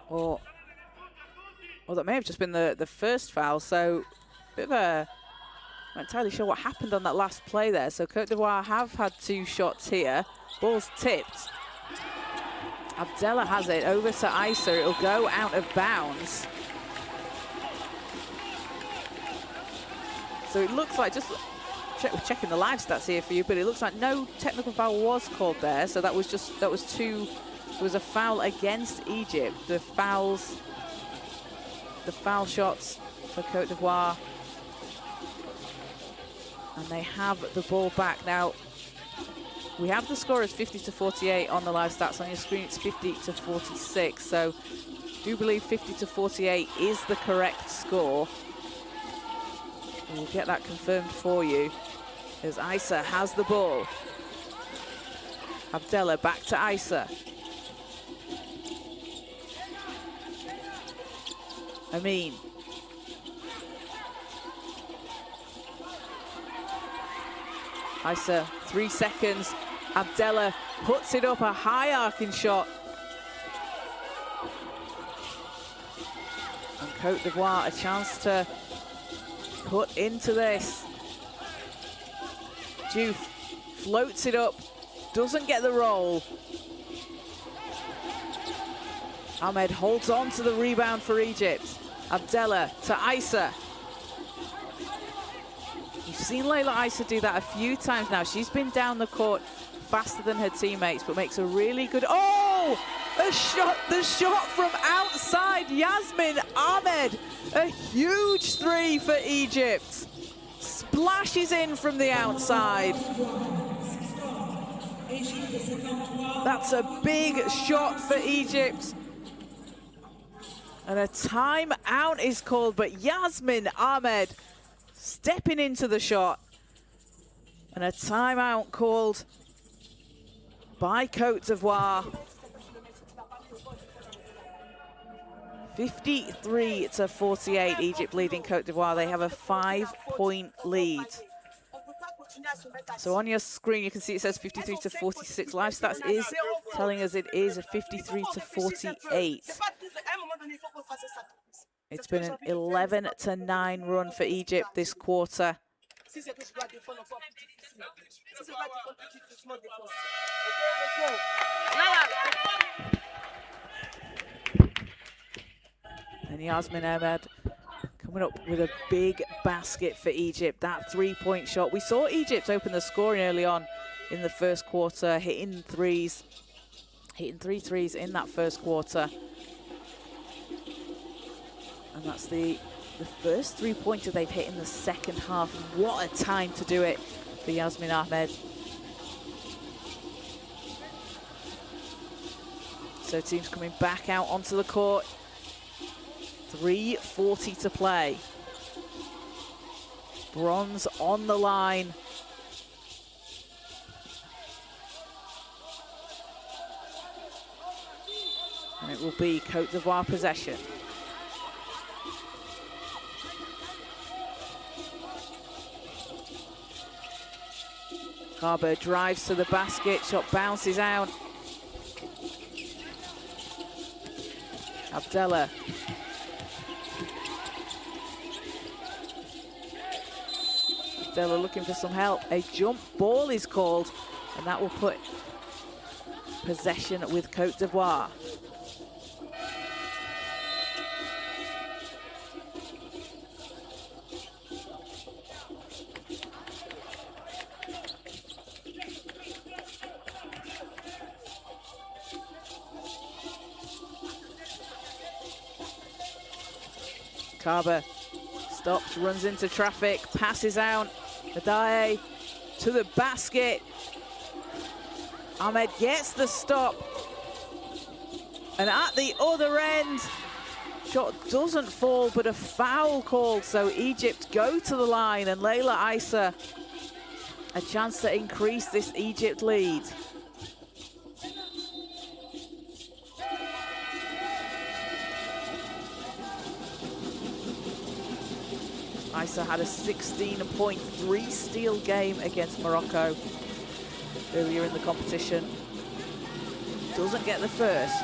Or that may have just been the first foul, so a bit of a, I'm not entirely sure what happened on that last play there. So Côte d'Ivoire have had 2 shots here. Ball's tipped. Abdallah has it over to Issa. It'll go out of bounds. So it looks like, just checking the live stats here for you, but it looks like no technical foul was called there. So that was two, it was a foul against Egypt. The foul shots for Côte d'Ivoire. And they have the ball back. Now, we have the score as 50-48 on the live stats on your screen. It's 50-46. So do believe 50-48 is the correct score. We'll get that confirmed for you as Isa has the ball. Abdella back to Isa. Amin. Isa, 3 seconds. Abdella puts it up, a high arcing shot. And Côte d'Ivoire a chance to cut into this. Diouf floats it up, doesn't get the roll. Ahmed holds on to the rebound for Egypt. Abdella to Isa. You've seen Layla Isa do that a few times now. She's been down the court faster than her teammates, but makes a really good... Oh! A shot, the shot from outside. Yasmin Ahmed, a huge 3 for Egypt. Splashes in from the outside. That's a big shot for Egypt. And a timeout is called, but Yasmin Ahmed stepping into the shot. And a timeout called by Côte d'Ivoire. 53-48, Egypt leading Côte d'Ivoire. They have a 5-point lead. So on your screen, you can see it says 53-46. Live Stats is telling us it is a 53-48. It's been an 11-9 run for Egypt this quarter. And Yasmin Ahmed coming up with a big basket for Egypt. That 3-point shot. We saw Egypt open the scoring early on in the first quarter, hitting 3 threes in that first quarter. And that's the first 3-pointer they've hit in the second half. What a time to do it for Yasmin Ahmed. So teams coming back out onto the court. 3:40 to play. Bronze on the line. And it will be Côte d'Ivoire possession. Garber drives to the basket, shot bounces out. Abdella. Abdella looking for some help. A jump ball is called, and that will put possession with Côte d'Ivoire. Carver stops, runs into traffic, passes out. Adaye to the basket. Ahmed gets the stop. And at the other end, shot doesn't fall, but a foul called. So Egypt go to the line, and Layla Isa a chance to increase this Egypt lead. Isa had a 16-point 3-steal game against Morocco earlier in the competition. Doesn't get the first.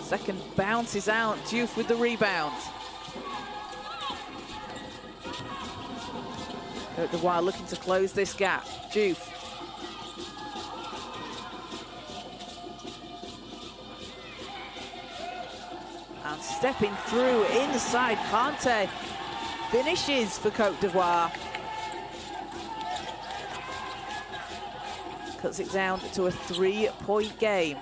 Second bounces out, Diouf with the rebound. Côte d'Ivoire looking to close this gap. Diouf. And stepping through inside, Kante finishes for Côte d'Ivoire. Cuts it down to a 3-point game.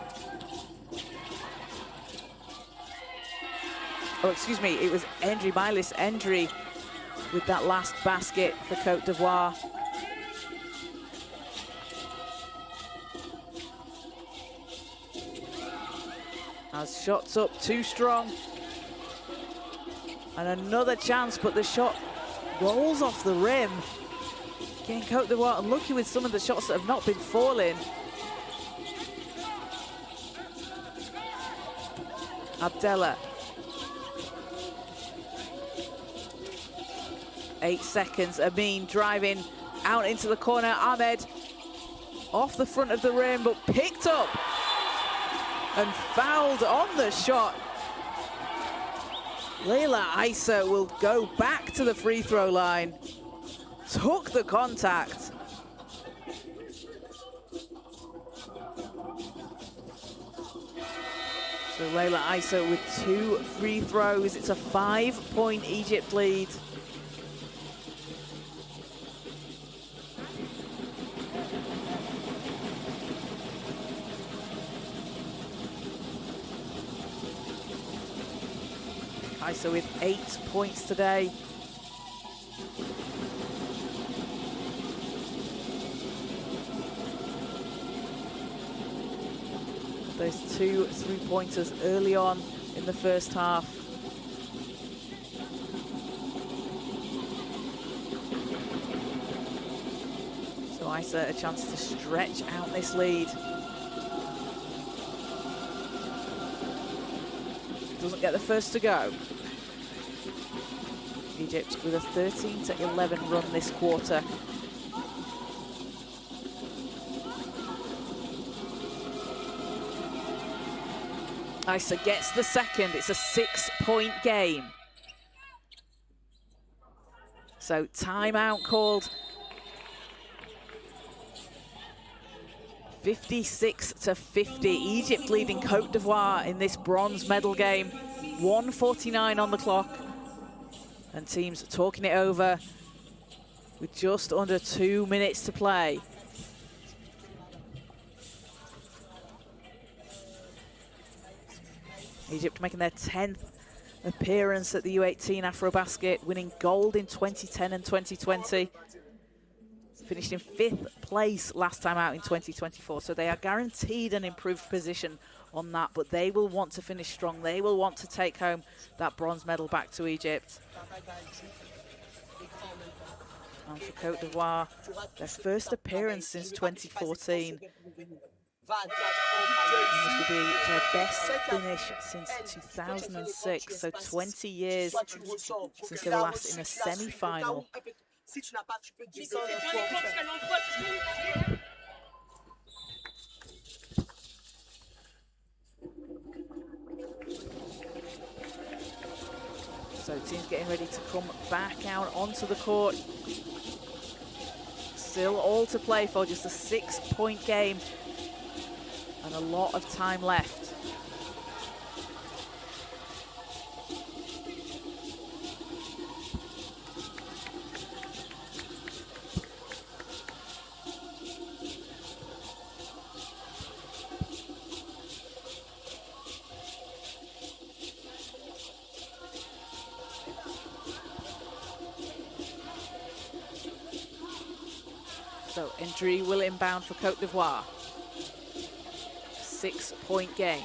Oh, excuse me, it was Endry, Mylis Endry with that last basket for Côte d'Ivoire. Has shots up too strong. And another chance, but the shot rolls off the rim. Again, Côte d'Ivoire unlucky with some of the shots that have not been falling. Abdallah. 8 seconds. Amin driving out into the corner. Ahmed off the front of the rim, but picked up and fouled on the shot. Leila Issa will go back to the free throw line. Took the contact. So Leila Issa with 2 free throws. It's a 5-point Egypt lead. Issa with 8 points today. Those 2 3-pointers early on in the first half. So Issa a chance to stretch out this lead. Doesn't get the first to go. Egypt with a 13-11 run this quarter. Issa gets the second. It's a 6-point game. So timeout called. 56-50. Egypt leading Côte d'Ivoire in this bronze medal game. 1:49 on the clock. And teams talking it over with just under 2 minutes to play. Egypt making their 10th appearance at the U18 AfroBasket, winning gold in 2010 and 2020. Finished in 5th place last time out in 2024, so they are guaranteed an improved position on that, but they will want to finish strong. They will want to take home that bronze medal back to Egypt. And for Côte d'Ivoire, their first appearance since 2014. And this will be their best finish since 2006, so 20 years since they were last in a semi-final. So teams getting ready to come back out onto the court. Still all to play for, just a 6-point game and a lot of time left. So Ndri will inbound for Côte d'Ivoire. 6-point game.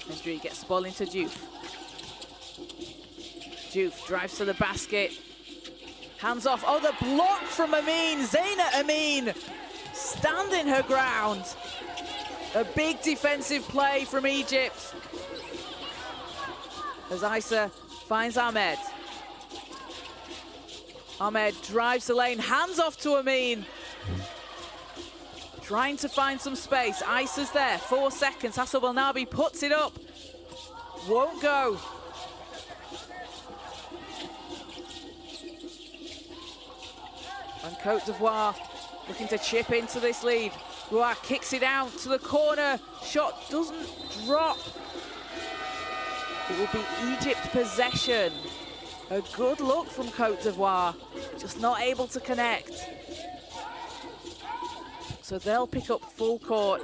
Ndri gets the ball into Diouf. Diouf drives to the basket. Hands off. Oh, the block from Amin. Zaina Amin standing her ground. A big defensive play from Egypt. As Issa finds Ahmed. Ahmed drives the lane, hands off to Amin. Trying to find some space. Issa's there, 4 seconds. Hassel Belnabi puts it up. Won't go. And Côte d'Ivoire looking to chip into this lead. Roy kicks it out to the corner. Shot doesn't drop. It will be Egypt possession. A good look from Côte d'Ivoire, just not able to connect. So they'll pick up full court,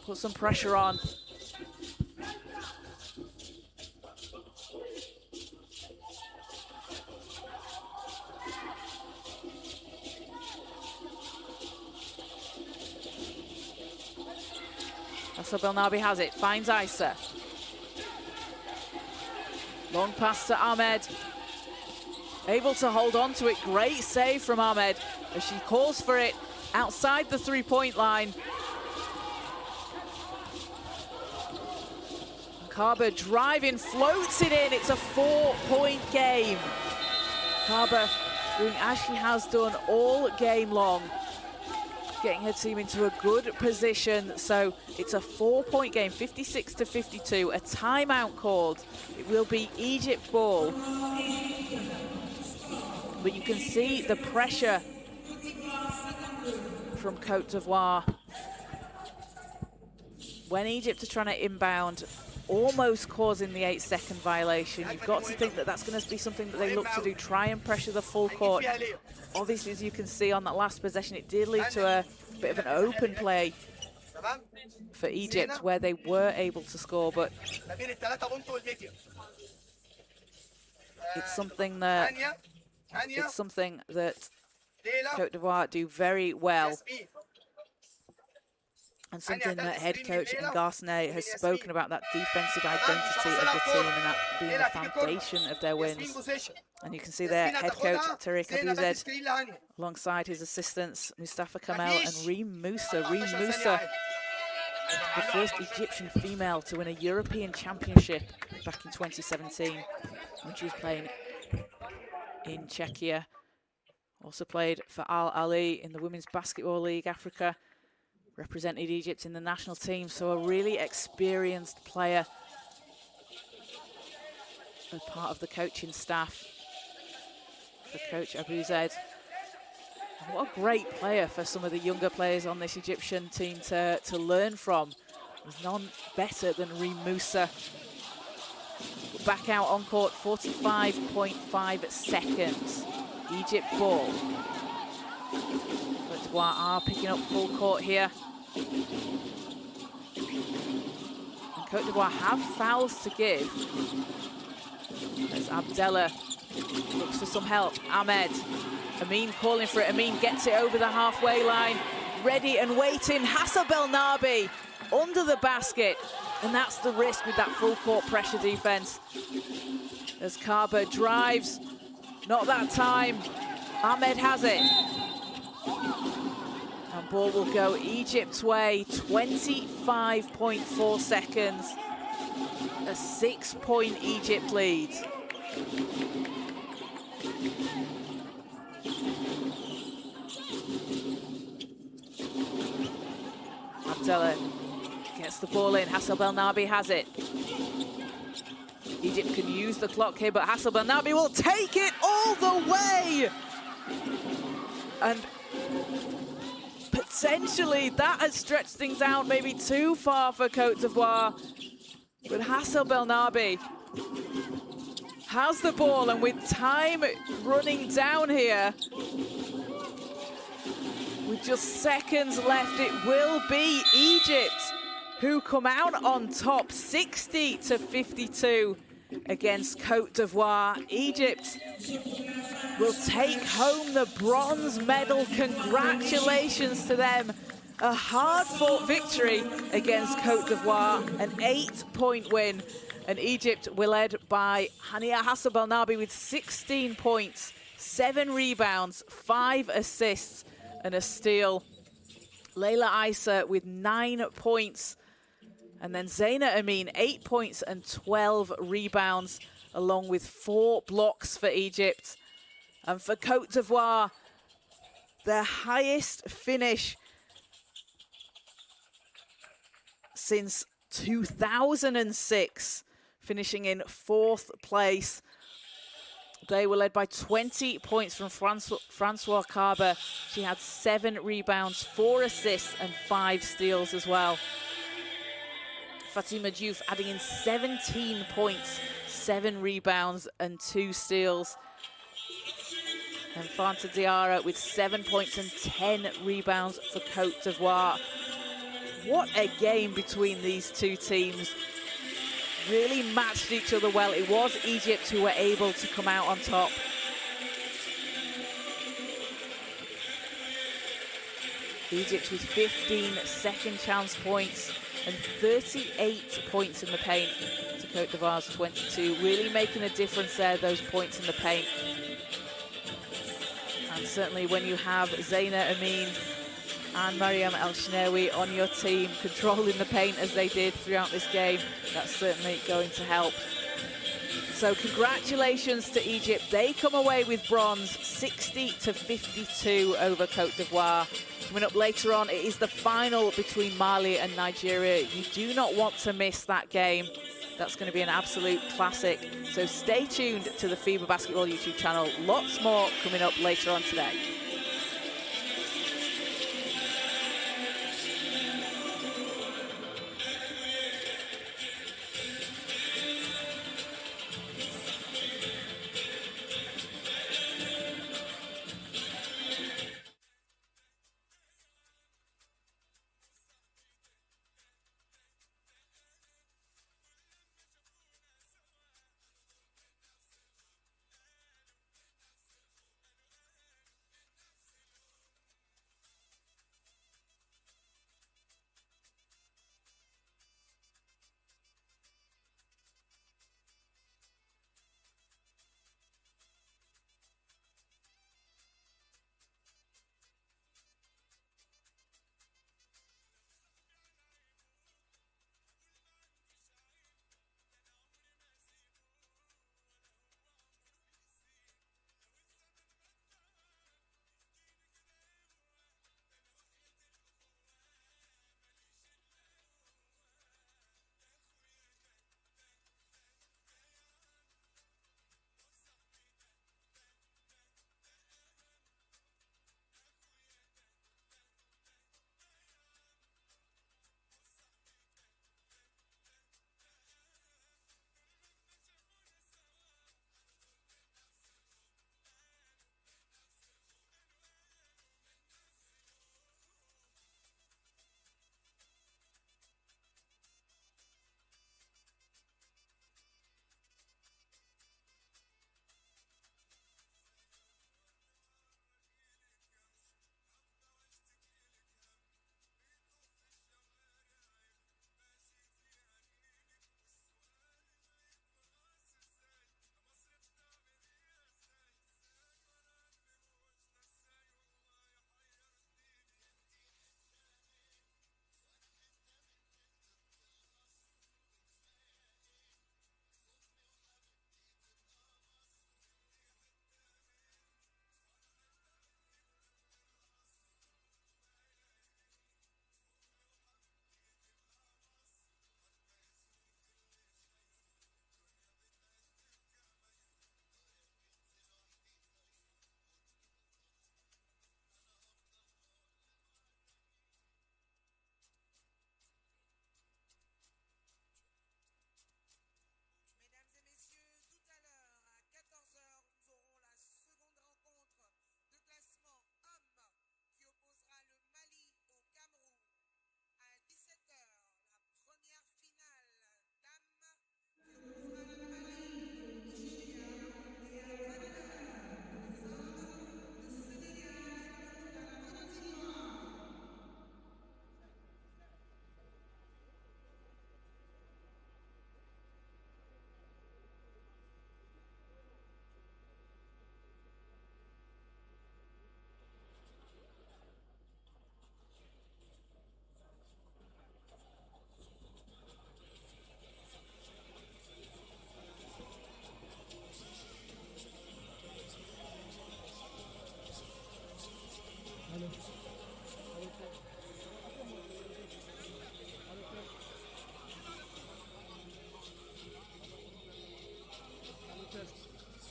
put some pressure on. Hassan Belnabi has it, finds Issa. Long pass to Ahmed. Able to hold on to it. Great save from Ahmed as she calls for it outside the three-point line. Kaba driving, floats it in. It's a 4-point game. Kaba doing as she has done all game long, getting her team into a good position. So it's a 4-point game, 56-52. A timeout called. It will be Egypt ball. But you can see the pressure from Côte d'Ivoire. When Egypt are trying to inbound, almost causing the 8-second violation, you've got to think that that's going to be something that they look to do, try and pressure the full court. Obviously, as you can see on that last possession, it did lead to a bit of an open play for Egypt where they were able to score, but it's something that Côte d'Ivoire do very well, and something that head coach Garcinet has spoken about, that defensive identity of the team and that being the foundation of their wins. And you can see their head coach Tariq Abouzed alongside his assistants Mustafa Kamel and Reem Moussa. Reem Moussa, the first Egyptian female to win a European Championship back in 2017 when she was playing in Czechia. Also played for Al Ali in the Women's Basketball League Africa. Represented Egypt in the national team, so a really experienced player as part of the coaching staff for Coach Abouzed. And what a great player for some of the younger players on this Egyptian team to learn from. There's none better than Reem Moussa. Back out on court, 45.5 seconds. Egypt ball. Côte d'Ivoire are picking up full court here. And Côte d'Ivoire have fouls to give. As Abdallah looks for some help. Ahmed. Amin calling for it. Amin gets it over the halfway line. Ready and waiting. Hassan Belnabi under the basket. And that's the risk with that full court pressure defense. As Kaba drives. Not that time. Ahmed has it. And ball will go Egypt's way. 25.4 seconds. A 6-point Egypt lead. Abdallah gets the ball in. Hassan Belnabi has it. Egypt can use the clock here, but Hassan Belnabi will take it all the way. And potentially that has stretched things out maybe too far for Côte d'Ivoire. But Hassan Belnabi has the ball, and with time running down here, with just seconds left, it will be Egypt who come out on top, 60-52 against Côte d'Ivoire. Egypt will take home the bronze medal. Congratulations to them. A hard-fought victory against Côte d'Ivoire, an 8-point win. And Egypt were led by Hania Hassan Belnabi with 16 points, 7 rebounds, 5 assists, and a steal. Layla Issa with 9 points. And then Zaina Amin, 8 points and 12 rebounds, along with 4 blocks for Egypt. And for Côte d'Ivoire, their highest finish since 2006, finishing in 4th place. They were led by 20 points from Francois Kaba. She had 7 rebounds, 4 assists, and 5 steals as well. Fatima Diouf adding in 17 points, 7 rebounds, and 2 steals. And Fanta Diarra with 7 points and 10 rebounds for Côte d'Ivoire. What a game between these two teams. Really matched each other well. It was Egypt who were able to come out on top. Egypt with 15 second chance points. and 38 points in the paint to Côte d'Ivoire's 22. Really making a difference there, those points in the paint. And certainly when you have Zaina Amin and Mariam El Shnawi on your team, controlling the paint as they did throughout this game, that's certainly going to help. So congratulations to Egypt. They come away with bronze, 60-52 over Côte d'Ivoire. Coming up later on, it is the final between Mali and Nigeria. You do not want to miss that game. That's going to be an absolute classic. So stay tuned to the FIBA Basketball YouTube channel. Lots more coming up later on today.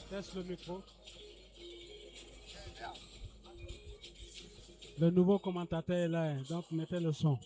Teste le micro. Le nouveau commentateur est là, donc mettez le son.